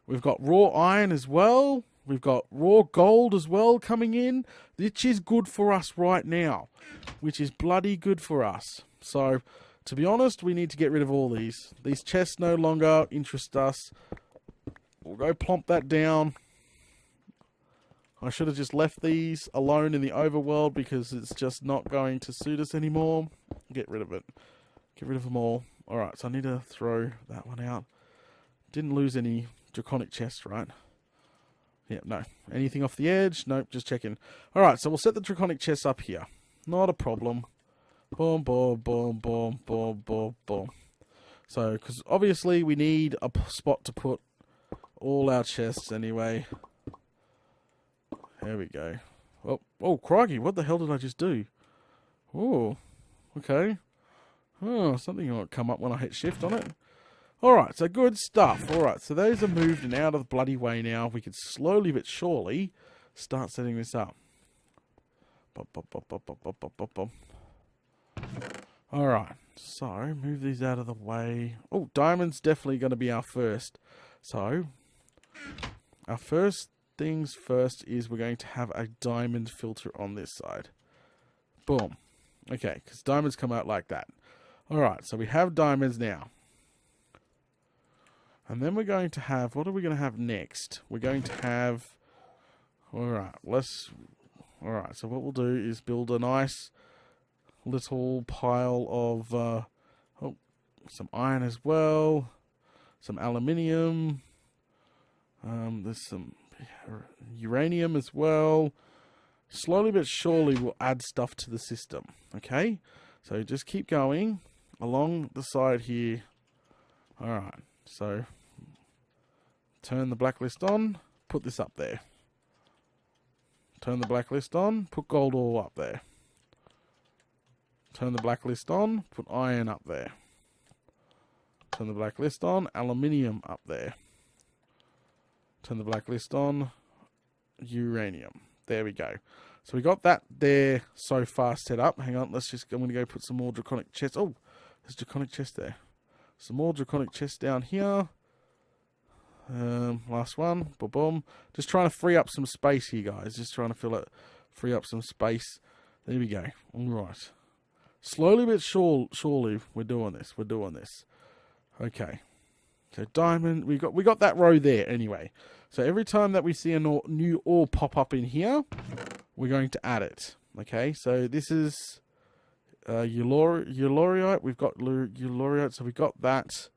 raw iron as well. We've got raw gold as well coming in. Which is good for us right now. Which is bloody good for us. So, to be honest, we need to get rid of all these. These chests no longer interest us. We'll go plomp that down. I should have just left these alone in the overworld because it's just not going to suit us anymore. Get rid of it. Get rid of them all. Alright, so I need to throw that one out. Didn't lose any draconic chests, right? Yeah, no. Anything off the edge? Nope, just checking. Alright, so we'll set the draconic chests up here. Not a problem. Boom, boom, boom, boom, boom, boom, boom. So, because obviously we need a spot to put all our chests anyway. There we go. Oh, crikey, what the hell did I just do? Oh, okay. Oh, something might come up when I hit shift on it. Alright, so good stuff. Alright, so those are moved and out of the bloody way now. We can slowly but surely start setting this up. Alright, so move these out of the way. Oh, diamond's definitely going to be our first. So, our first things first is we're going to have a diamond filter on this side. Boom. Okay, because diamonds come out like that. Alright, so we have diamonds now. And then we're going to have... What are we going to have next? We're going to have... Alright, Alright, so what we'll do is build a nice little pile of... some iron as well. Some aluminium. There's some uranium as well. Slowly but surely we'll add stuff to the system. Okay? So just keep going along the side here. Alright, so turn the blacklist on, put this up there. Turn the blacklist on, put gold ore up there. Turn the blacklist on, put iron up there. Turn the blacklist on, aluminium up there. Turn the blacklist on, uranium. There we go. So we got that there so far set up. Hang on, I'm going to go put some more draconic chests. Oh, there's draconic chest there. Some more draconic chests down here. Last one. Boom, boom. Just trying to free up some space here, guys. Just trying to free up some space. There we go. All right. Slowly but surely, we're doing this. We're doing this. Okay. So diamond, we got that row there anyway. So every time that we see a new ore pop up in here, we're going to add it. Okay. So this is Eulorite. We've got Eulorite, so we got that.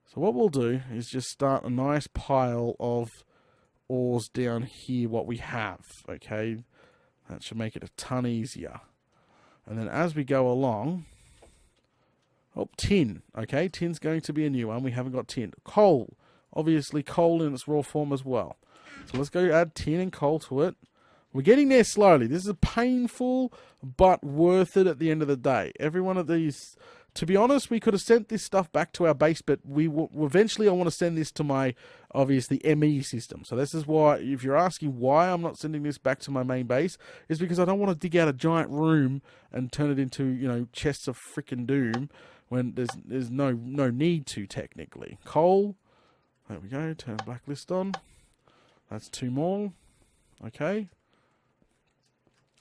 So what we'll do is just start a nice pile of ores down here, what we have. Okay. That should make it a ton easier. And then as we go along... Oh, tin. Okay, tin's going to be a new one. We haven't got tin. Coal. Obviously, coal in its raw form as well. So let's go add tin and coal to it. We're getting there slowly. This is painful, but worth it at the end of the day. Every one of these to be honest, we could have sent this stuff back to our base, but eventually I want to send this to my, obviously, ME system. So this is why, if you're asking why I'm not sending this back to my main base, is because I don't want to dig out a giant room and turn it into, you know, chests of frickin' doom when there's no need to, technically. Coal, there we go, turn blacklist on. That's 2 more. Okay.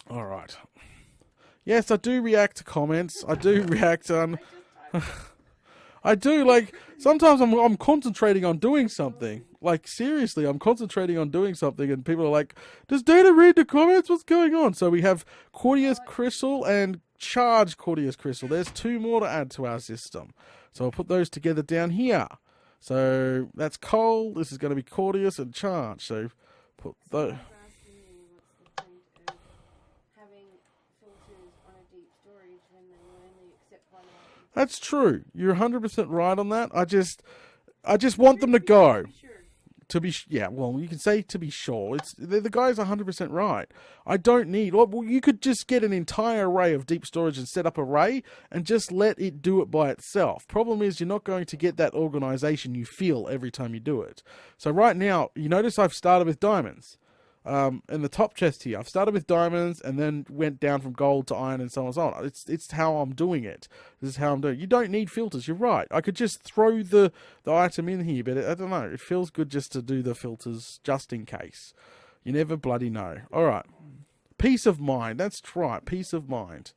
Alright. Yes, I do react to comments. I do react on... I do, like, sometimes I'm concentrating on doing something. Like, seriously, I'm concentrating on doing something and people are like, does Dana read the comments? What's going on? So we have Courteous Crystal and Charged Courteous Crystal. There's 2 more to add to our system. So I'll put those together down here. So that's coal. This is going to be Courteous and Charged. So put those... That's true. You're 100% right on that. I just want them to go. To be, yeah, well, you can say to be sure. The guy's 100% right. I don't need, well, you could just get an entire array of deep storage and set up an array and just let it do it by itself. Problem is, you're not going to get that organization you feel every time you do it. So right now, you notice I've started with diamonds. In the top chest here, I've started with diamonds and then went down from gold to iron and so on and so on. It's how I'm doing it. This is how I'm doing it. You don't need filters. You're right. I could just throw the item in here, but I don't know. It feels good just to do the filters just in case. You never bloody know. All right. Peace of mind. That's right. Peace of mind.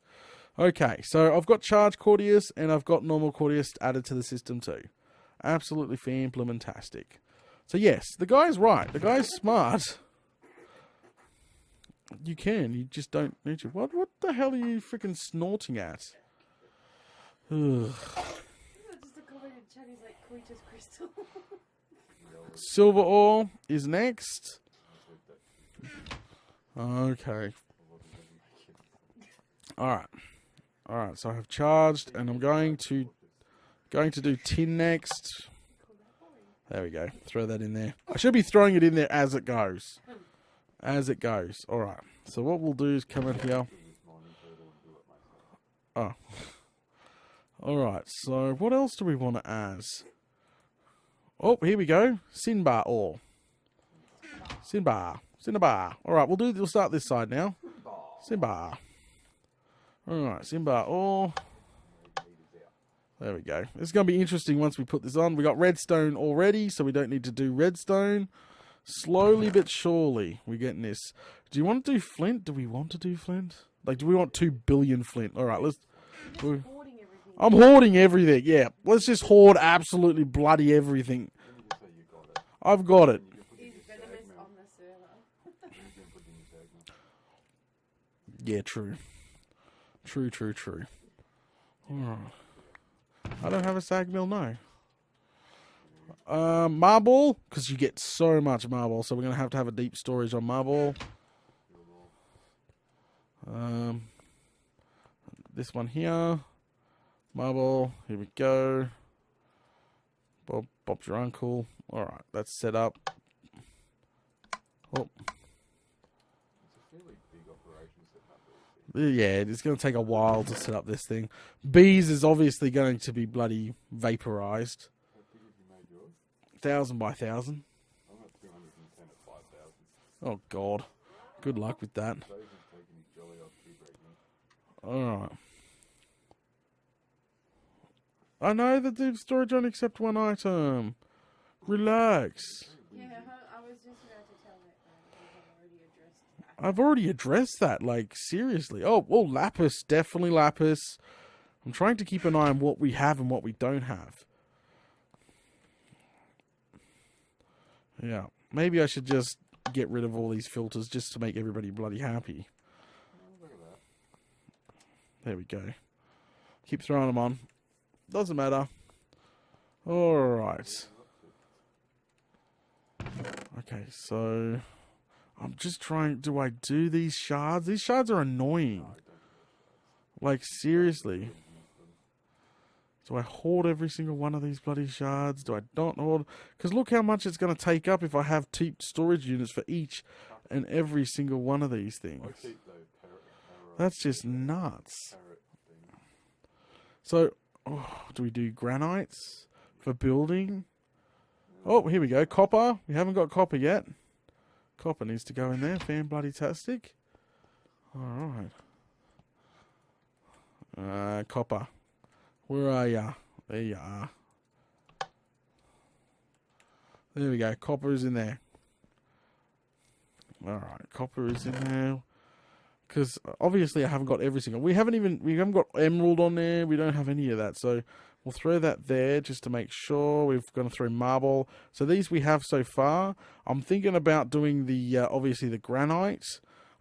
Okay. So I've got Charged Courteous and I've got Normal Courteous added to the system too. Absolutely fantastic. So yes, the guy's right. The guy's smart. You can, you just don't need to. What the hell are you freaking snorting at? Ugh. Silver ore is next. Okay. Alright, so I have charged and I'm going to do tin next. There we go. Throw that in there. I should be throwing it in there as it goes. Alright, so what we'll do is come in here. Oh. Alright, so what else do we want to add? Oh, here we go. Cinnabar ore. Cinnabar. Alright, we'll start this side now. Cinnabar. Alright, Cinnabar ore. There we go. It's going to be interesting once we put this on. We got redstone already, so we don't need to do redstone. Slowly but surely, we're getting this. Do you want to do flint? Do we want to do flint? Like, do we want 2 billion flint? Alright, let's... I'm hoarding everything, yeah. Let's just hoard absolutely bloody everything. I've got it. Yeah, true. True. Alright. I don't have a sag mill, no. Marble, because you get so much marble, so we're going to have a deep storage on marble. This one here. Marble, here we go. Bob's your uncle. Alright, that's set up. Oh. Yeah, it's going to take a while to set up this thing. Bees is obviously going to be bloody vaporized. 1,000 by 1,000. Oh god. Good luck with that. Alright. I know that the storage only accept 1 item. Relax. Yeah, I was just about to tell that. I've already addressed that, like, seriously. Oh, well, lapis. Definitely lapis. I'm trying to keep an eye on what we have and what we don't have. Yeah, maybe I should just get rid of all these filters just to make everybody bloody happy. There we go. Keep throwing them on. Doesn't matter. Alright. Okay, so... I'm just trying... Do I do these shards? These shards are annoying. Like, seriously. Do I hoard every single one of these bloody shards? Do I not hoard? Because look how much it's going to take up if I have 2 storage units for each and every single one of these things. That's just nuts. So Oh, do we do granites for building? Oh, here we go. Copper. We haven't got copper yet. Copper needs to go in there. Fan-bloody-tastic. Alright. Copper. Where are ya? There you are. There we go. Copper is in there. Alright. Copper is in there. Because obviously I haven't got every single... We haven't got emerald on there. We don't have any of that. So we'll throw that there just to make sure. We've got to throw marble. So these we have so far. I'm thinking about doing the, obviously the granite.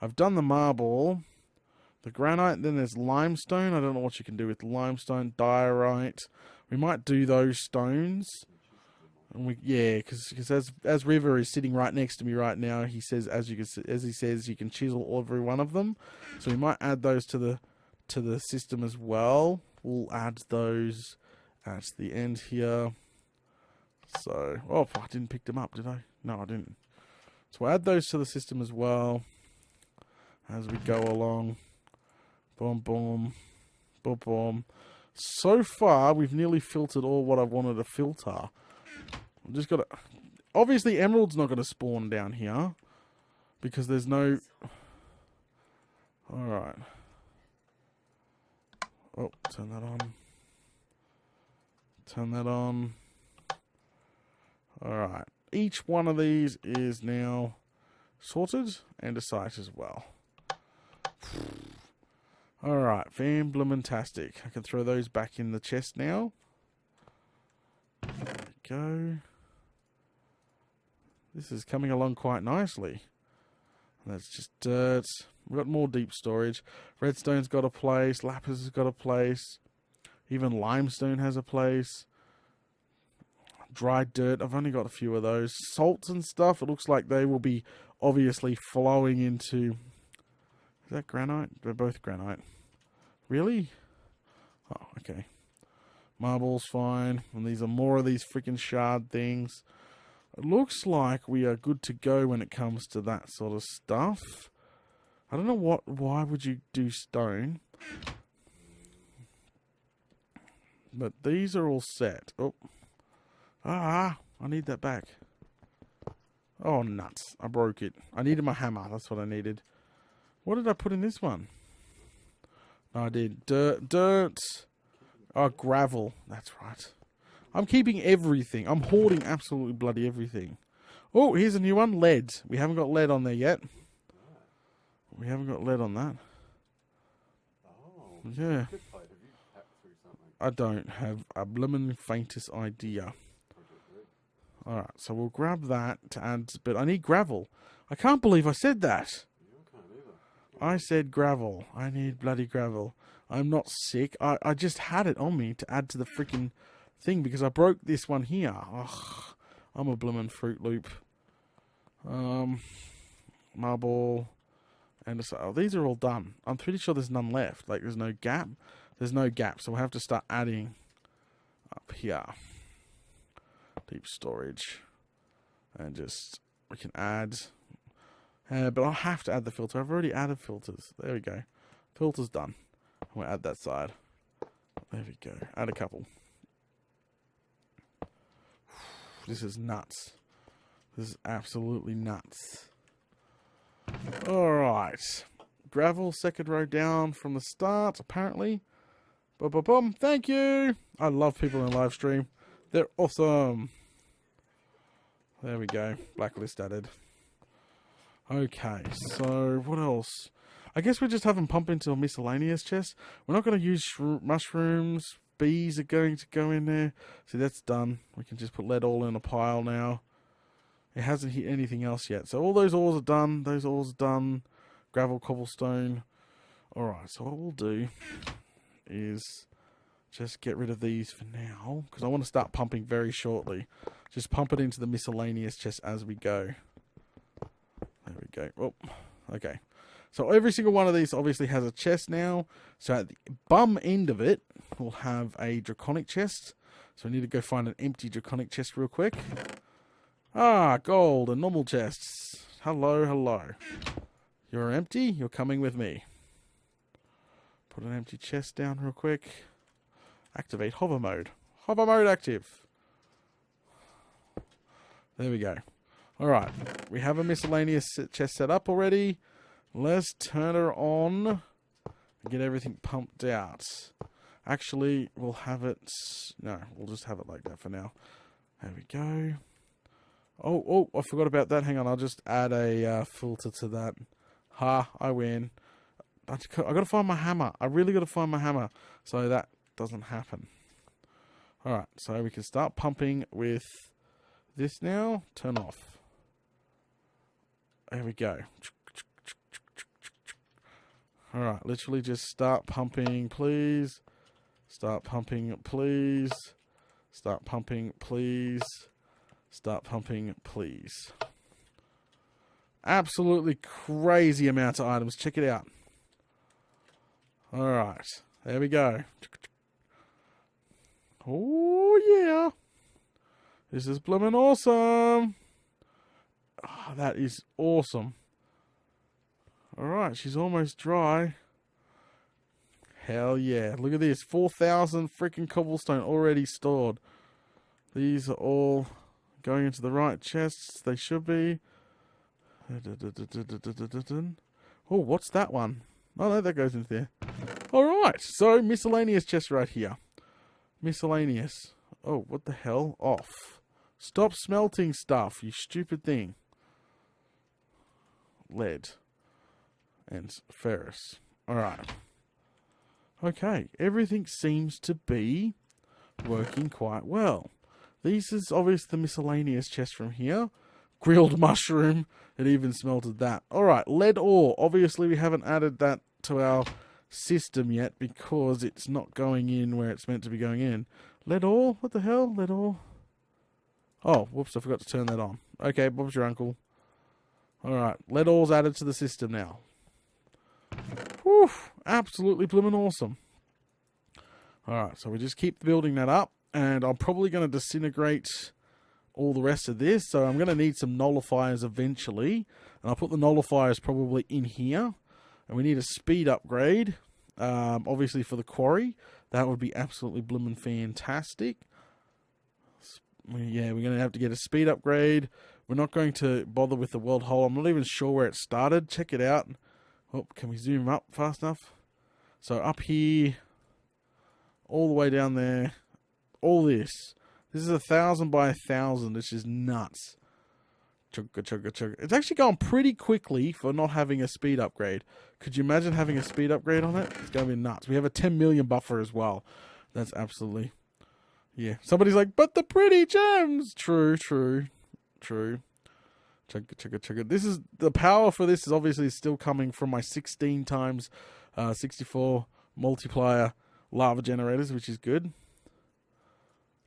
I've done the marble. The granite. Then there's limestone. I don't know what you can do with limestone. Diorite. We might do those stones. And because as River is sitting right next to me right now, he says you can chisel every one of them. So we might add those to the system as well. We'll add those at the end here. So I didn't pick them up, did I? No, I didn't. So we'll add those to the system as well as we go along. Boom, boom, boom, boom. So far, we've nearly filtered all what I wanted to filter. I'm just got to... Obviously, emerald's not going to spawn down here. Because there's no... Alright. Oh, turn that on. Turn that on. Alright. Each one of these is now sorted and a site as well. Alright, fantastic. I can throw those back in the chest now. There we go. This is coming along quite nicely. That's just dirt. We've got more deep storage. Redstone's got a place. Lapis has got a place. Even limestone has a place. Dried dirt. I've only got a few of those. Salts and stuff. It looks like they will be obviously flowing into... Is that granite? They're both granite. Really? Oh, okay. Marble's fine. And these are more of these freaking shard things. It looks like we are good to go when it comes to that sort of stuff. I don't know why would you do stone? But these are all set. Oh. I need that back. Oh, nuts. I broke it. I needed my hammer. That's what I needed. What did I put in this one? No, I did. Dirt. Oh, gravel. That's right. I'm keeping everything. I'm hoarding absolutely bloody everything. Oh, here's a new one. Lead. We haven't got lead on there yet. We haven't got lead on that. Oh, yeah. good fight. Have you hacked through something? I don't have a blimmin' faintest idea. Alright, so we'll grab that to add... But I need gravel. I can't believe I said that. You can't either. I said gravel. I need bloody gravel. I'm not sick. I just had it on me to add to the freaking... thing because I broke this one here. Ugh, I'm a bloomin' Fruit Loop. Marble. And these are all done. I'm pretty sure there's none left. Like there's no gap. There's no gap. So we'll have to start adding up here. Deep storage. And just, we can add. But I'll have to add the filter. I've already added filters. There we go. Filter's done. We'll add that side. There we go. Add a couple. This is nuts. This is absolutely nuts. Alright. Gravel, second row down from the start, apparently. Boom, boom, boom. Thank you. I love people in live stream. They're awesome. There we go. Blacklist added. Okay, so what else? I guess we just have them pump into a miscellaneous chest. We're not going to use mushrooms. Bees are going to go in there. See, that's done. We can just put lead all in a pile now. It hasn't hit anything else yet. So all those ores are done. Those ores are done. Gravel, cobblestone. Alright, so what we'll do is just get rid of these for now. Because I want to start pumping very shortly. Just pump it into the miscellaneous chest as we go. There we go. Oh, okay. So every single one of these obviously has a chest now. So at the bum end of it, we'll have a draconic chest. So we need to go find an empty draconic chest real quick. Ah, gold and normal chests. Hello, hello. You're empty? You're coming with me. Put an empty chest down real quick. Activate hover mode. Hover mode active. There we go. Alright, we have a miscellaneous chest set up already. Let's turn her on and get everything pumped out. Actually, we'll have it... No, we'll just have it like that for now. There we go. Oh, I forgot about that. Hang on, I'll just add a filter to that. Ha, I win. I gotta find my hammer. I really gotta find my hammer so that doesn't happen. Alright, so we can start pumping with this now. Turn off. There we go. Alright, literally just start pumping, please. Start pumping, please. Start pumping, please. Start pumping, please. Absolutely crazy amount of items. Check it out. Alright, there we go. Oh, yeah. This is blooming awesome. Oh, that is awesome. Alright, she's almost dry. Hell yeah. Look at this. 4,000 freaking cobblestone already stored. These are all going into the right chests. They should be. Oh, what's that one? Oh, no, that goes into there. Alright, so miscellaneous chest right here. Miscellaneous. Oh, what the hell? Off. Stop smelting stuff, you stupid thing. Lead. And ferrous. Alright. Okay, everything seems to be working quite well. This is obviously the miscellaneous chest from here. Grilled mushroom. It even smelted that. Alright, lead ore. Obviously we haven't added that to our system yet because it's not going in where it's meant to be going in. Lead ore? What the hell? Lead ore? Oh, whoops, I forgot to turn that on. Okay, Bob's your uncle. Alright, lead ore's added to the system now. Whew, absolutely blooming awesome. Alright, so we just keep building that up, and I'm probably going to disintegrate all the rest of this, so I'm going to need some nullifiers eventually, and I'll put the nullifiers probably in here, and we need a speed upgrade, obviously for the quarry. That would be absolutely blooming fantastic. Yeah, we're going to have to get a speed upgrade. We're not going to bother with the world hole. I'm not even sure where it started. Check it out. Oh, can we zoom up fast enough? So up here, all the way down there, all this. This is 1,000 by 1,000, which is nuts. Chugga, chugga, chugga. It's actually going pretty quickly for not having a speed upgrade. Could you imagine having a speed upgrade on it? It's going to be nuts. We have a 10 million buffer as well. That's absolutely... Yeah. Somebody's like, but the pretty gems! True, true, true. Chugga, chugga, chugga. This is... The power for this is obviously still coming from my 16 times 64 multiplier lava generators, which is good.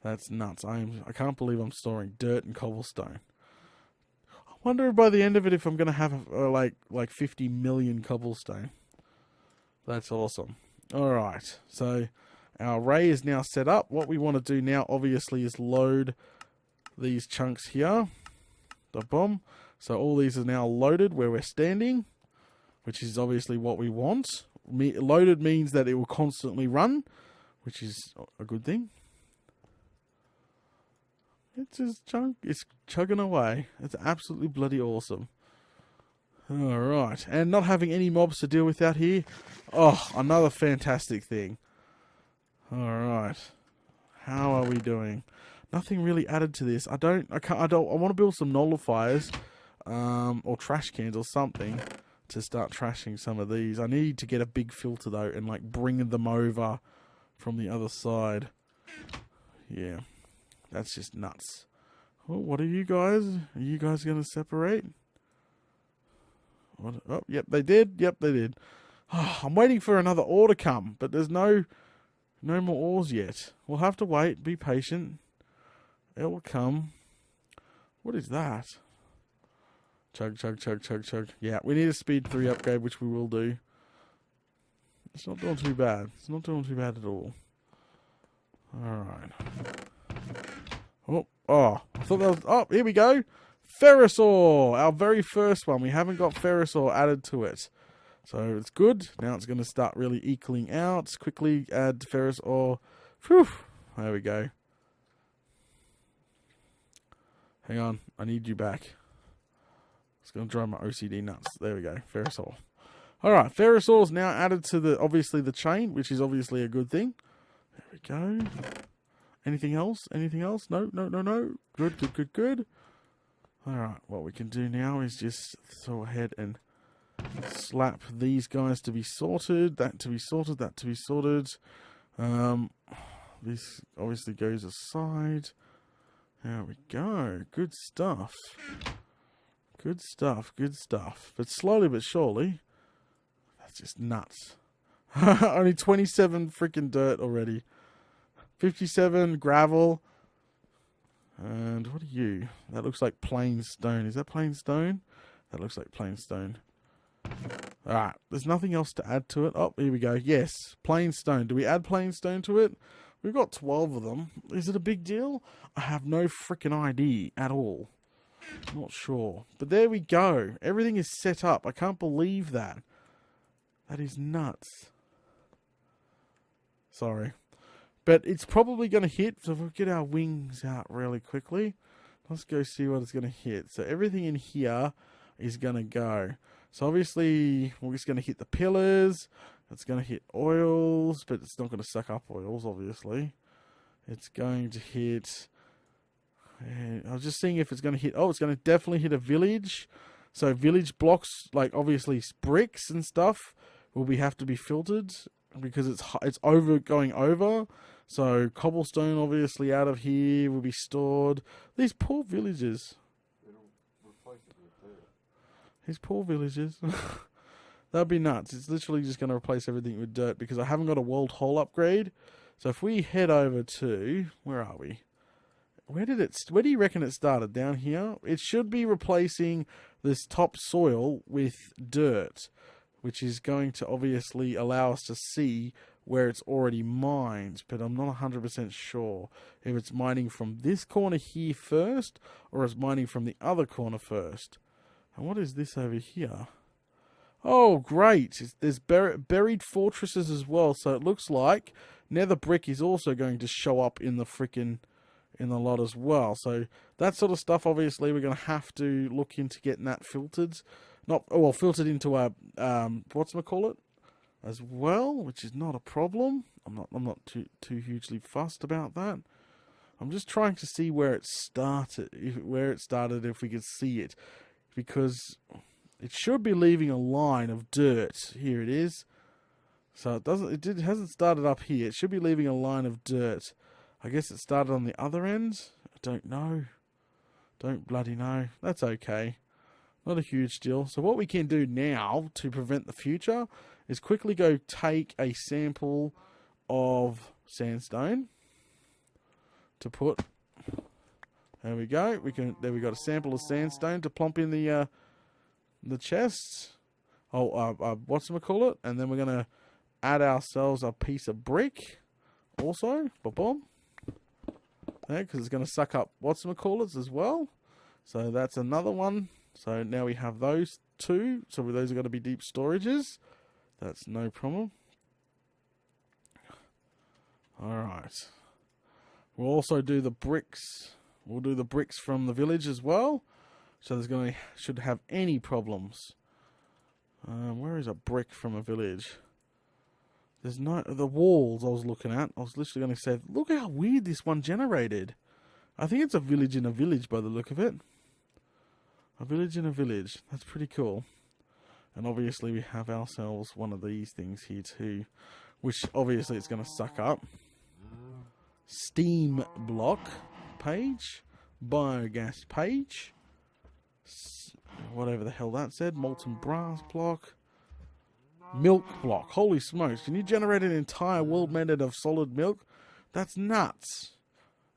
That's nuts. I can't believe I'm storing dirt and cobblestone. I wonder by the end of it if I'm going to have like 50 million cobblestone. That's awesome. Alright, so our array is now set up. What we want to do now obviously is load these chunks here. The bomb. So all these are now loaded where we're standing, which is obviously what we want. Loaded means that it will constantly run, which is a good thing. It's just it's chugging away. It's absolutely bloody awesome. Alright. And not having any mobs to deal with out here. Oh, another fantastic thing. Alright. How are we doing? Nothing really added to this. I want to build some nullifiers. Or trash cans or something to start trashing some of these. I need to get a big filter though and like bring them over from the other side. Yeah. That's just nuts. Oh, what are you guys? Are you guys going to separate? What? Oh, yep, they did. Yep, they did. Oh, I'm waiting for another ore to come, but there's no more ores yet. We'll have to wait. Be patient. It will come. What is that? Chug, chug, chug, chug, chug. Yeah, we need a speed 3 upgrade, which we will do. It's not doing too bad. It's not doing too bad at all. Alright. Oh, I thought that was... Oh, here we go. Ferrous ore. Our very first one. We haven't got ferrous ore added to it. So it's good. Now it's going to start really equaling out. Quickly add ferrous ore Phew. There we go. Hang on. I need you back. It's going to drive my OCD nuts. There we go. Ferrous ore. Alright, ferrous ore is now added to the obviously the chain, which is obviously a good thing. There we go. Anything else? Anything else? No. Good. Alright, what we can do now is just go ahead and slap these guys to be sorted, that to be sorted, that to be sorted. This obviously goes aside. There we go. Good stuff. Good stuff. But slowly but surely. That's just nuts. Only 27 freaking dirt already. 57 gravel. And what are you? That looks like plain stone. Is that plain stone? That looks like plain stone. Alright, there's nothing else to add to it. Oh, here we go. Yes, plain stone. Do we add plain stone to it? We've got 12 of them. Is it a big deal? I have no freaking idea at all. Not sure. But there we go. Everything is set up. I can't believe that. That is nuts. Sorry. But it's probably going to hit. So if we get our wings out really quickly. Let's go see what it's going to hit. So everything in here is going to go. So obviously we're just going to hit the pillars. It's going to hit oils. But it's not going to suck up oils, obviously. It's going to hit... I was just seeing if it's going to hit... Oh, it's going to definitely hit a village. So village blocks, like obviously bricks and stuff, have to be filtered because it's going over. So cobblestone obviously out of here will be stored. These poor villagers. It'll replace it with dirt. These poor villagers. That'd be nuts. It's literally just going to replace everything with dirt because I haven't got a world hole upgrade. So if we head over to... Where are we? Where do you reckon it started? Down here? It should be replacing this topsoil with dirt, which is going to obviously allow us to see where it's already mined, but I'm not 100% sure if it's mining from this corner here first, or it's mining from the other corner first. And what is this over here? Oh, great! There's buried fortresses as well, so it looks like nether brick is also going to show up in the lot as well. So that sort of stuff, obviously, we're going to have to look into getting that filtered. Filtered into a, whatchamacallit, as well, which is not a problem. I'm not too hugely fussed about that. I'm just trying to see where it started, if we could see it. Because it should be leaving a line of dirt. Here it is. So it hasn't started up here. It should be leaving a line of dirt. I guess it started on the other end. I don't know. Don't bloody know. That's okay. Not a huge deal. So what we can do now to prevent the future is quickly go take a sample of sandstone to put. There we go. There we got a sample of sandstone to plump in the chests. Whatchamacallit? And then we're gonna add ourselves a piece of brick. Also, boom. Because it's going to suck up whatchamacallits as well. So that's another one. So now we have those two. So those are going to be deep storages. That's no problem. Alright. We'll also do the bricks. We'll do the bricks from the village as well. So should have any problems. Where is a brick from a village? There's the walls I was looking at. I was literally going to say, look how weird this one generated. I think it's a village in a village by the look of it. A village in a village. That's pretty cool. And obviously we have ourselves one of these things here too, which obviously it's going to suck up. Steam block page. Biogas page. Whatever the hell that said. Molten brass block. Milk block. Holy smokes. Can you generate an entire world made out of solid milk? That's nuts.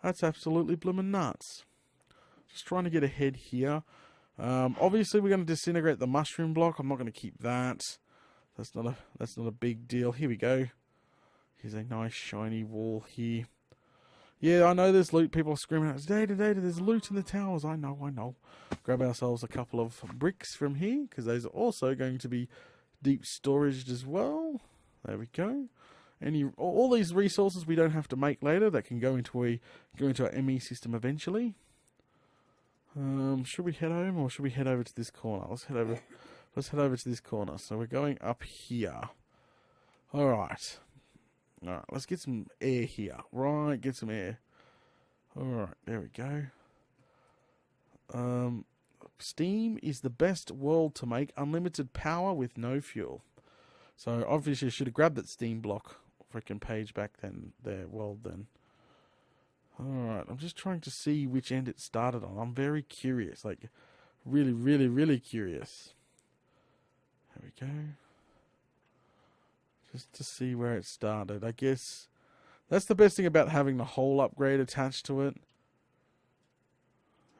That's absolutely blooming nuts. Just trying to get ahead here. Obviously, we're going to disintegrate the mushroom block. I'm not going to keep that. That's not a big deal. Here we go. Here's a nice shiny wall here. Yeah, I know there's loot. People are screaming out, Data, there's loot in the towers. I know. Grab ourselves a couple of bricks from here, because those are also going to be deep storage as well. There we go. all these resources we don't have to make later that can go into our ME system eventually. Should we head home or should we head over to this corner? Let's head over to this corner. So we're going up here. Alright. Alright, let's get some air here. Right, get some air. Alright, there we go. Steam is the best world to make unlimited power with no fuel. So obviously I should have grabbed that Steam block freaking page back then. Then. Alright, I'm just trying to see which end it started on. I'm very curious. Like, really, really, really curious. There we go. Just to see where it started. I guess that's the best thing about having the whole upgrade attached to it.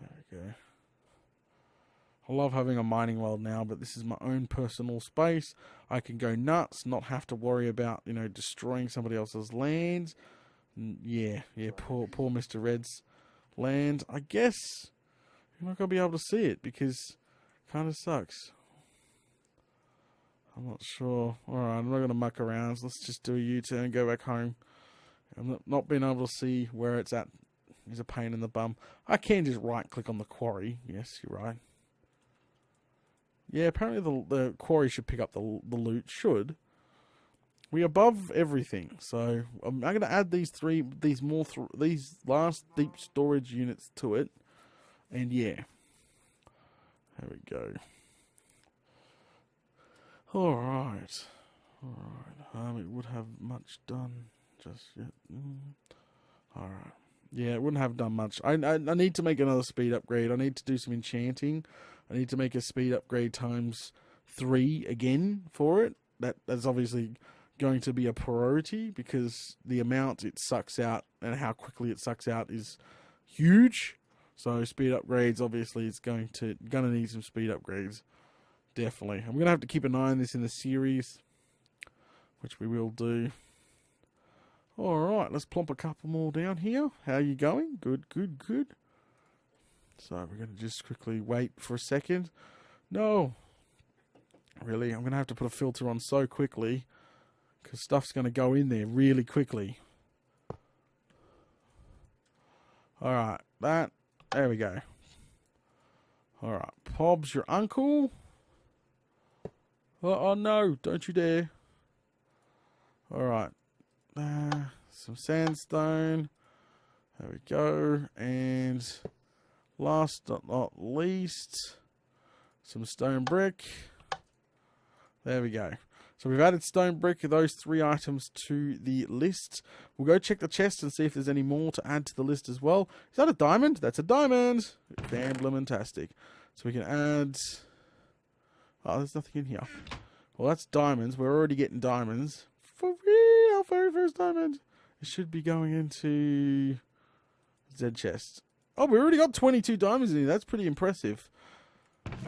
There we go. I love having a mining world now, but this is my own personal space. I can go nuts, not have to worry about, destroying somebody else's land. Yeah, poor Mr. Red's land. I guess you're not going to be able to see it because it kind of sucks. I'm not sure. Alright, I'm not going to muck around. So let's just do a U-turn and go back home. I'm not being able to see where it's at is a pain in the bum. I can just right-click on the quarry. Yes, you're right. Yeah, apparently the quarry should pick up the loot. Should. We're above everything, so I'm going to add these last deep storage units to it, and yeah, there we go. All right. It would have much done just yet. All right. Yeah, it wouldn't have done much. I need to make another speed upgrade. I need to do some enchanting. I need to make a speed upgrade times 3 again for it. That's obviously going to be a priority because the amount it sucks out and how quickly it sucks out is huge. So speed upgrades, obviously, it's gonna need some speed upgrades. Definitely. I'm gonna have to keep an eye on this in the series, which we will do. Alright, let's plump a couple more down here. How are you going? Good. So we're going to just quickly wait for a second. No. Really, I'm going to have to put a filter on so quickly because stuff's going to go in there really quickly. Alright, there we go. Alright, Pob's your uncle. Oh no, don't you dare. Alright. Some sandstone. There we go. And last but not least, some stone brick. There we go. So we've added stone brick, those 3 items to the list. We'll go check the chest and see if there's any more to add to the list as well. Is that a diamond? That's a diamond. Fantastic. So we can add... Oh, there's nothing in here. Well, that's diamonds. We're already getting diamonds. For real, very first diamond. It should be going into Z chest. Oh, we already got 22 diamonds in here. That's pretty impressive.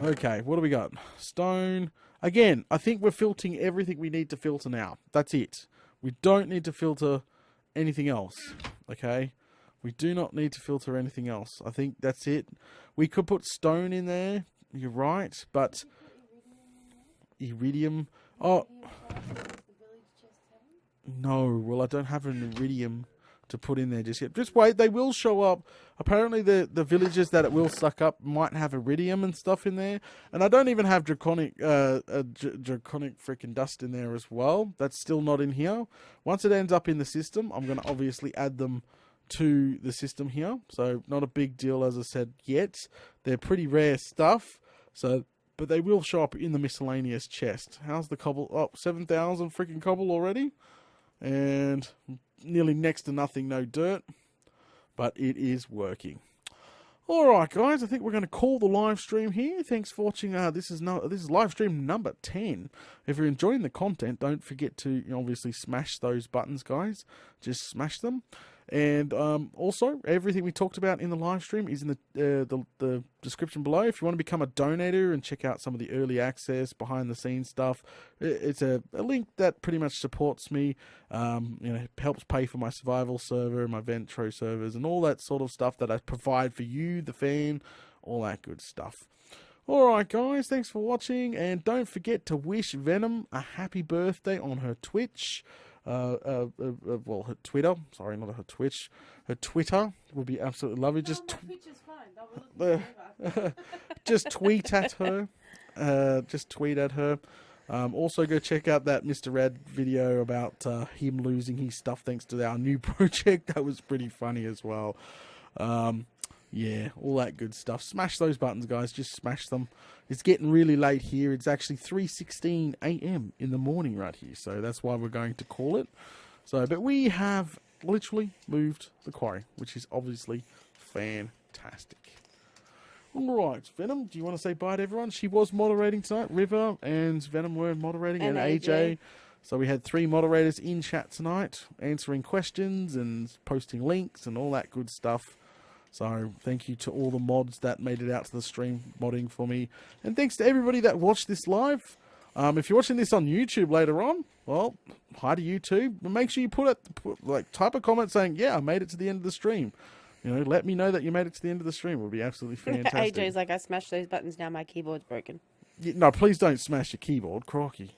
Okay, what do we got? Stone. Again, I think we're filtering everything we need to filter now. That's it. We don't need to filter anything else. Okay? We do not need to filter anything else. I think that's it. We could put stone in there. You're right, but... Iridium. Oh. No, well, I don't have an iridium to put in there just yet. Just wait, they will show up. Apparently, the villages that it will suck up might have iridium and stuff in there. And I don't even have draconic freaking dust in there as well. That's still not in here. Once it ends up in the system, I'm going to obviously add them to the system here. So, not a big deal, as I said, yet. They're pretty rare stuff. So... But they will show up in the miscellaneous chest. How's the cobble? Oh, 7,000 freaking cobble already. And nearly next to nothing, no dirt. But it is working. Alright guys, I think we're going to call the live stream here. Thanks for watching. This is live stream number 10. If you're enjoying the content, don't forget to obviously smash those buttons, guys. Just smash them. And also, everything we talked about in the live stream is in the description below. If you want to become a donator and check out some of the early access, behind the scenes stuff, it's a link that pretty much supports me. Helps pay for my survival server, my Ventro servers, and all that sort of stuff that I provide for you, the fan, all that good stuff. Alright guys, thanks for watching, and don't forget to wish Venom a happy birthday on her Twitch. well, her Twitter. Sorry, not her Twitch. Her Twitter would be absolutely lovely. Just Twitch is fine. just tweet at her. Just tweet at her. Also, go check out that Mr. Rad video about him losing his stuff thanks to our new project. That was pretty funny as well. Yeah, all that good stuff. Smash those buttons, guys. Just smash them. It's getting really late here. It's actually 3:16 a.m. in the morning right here. So that's why we're going to call it. So, but we have literally moved the quarry, which is obviously fantastic. All right, Venom, do you want to say bye to everyone? She was moderating tonight. River and Venom were moderating, and AJ. So we had 3 moderators in chat tonight, answering questions and posting links and all that good stuff. So thank you to all the mods that made it out to the stream modding for me. And thanks to everybody that watched this live. If you're watching this on YouTube later on, well, hi to YouTube. But make sure you type a comment saying, yeah, I made it to the end of the stream. You know, let me know that you made it to the end of the stream. It would be absolutely fantastic. AJ's like, I smashed those buttons, now my keyboard's broken. Yeah, no, please don't smash your keyboard. Crikey.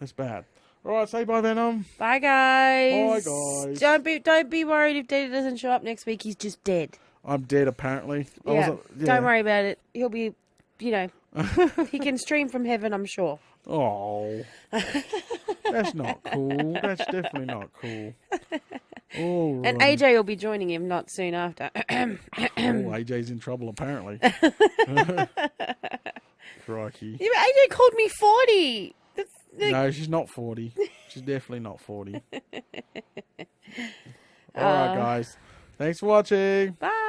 That's bad. All right, say bye, Venom. Bye, guys. Bye, guys. Don't be worried if Data doesn't show up next week. He's just dead. I'm dead, apparently. Yeah. Don't worry about it. He'll be, he can stream from heaven, I'm sure. Oh, that's not cool. That's definitely not cool. All right. And AJ will be joining him not soon after. AJ's in trouble, apparently. Crikey. Yeah, but AJ called me 40. No, she's not 40. She's definitely not 40. All right, guys. Thanks for watching. Bye.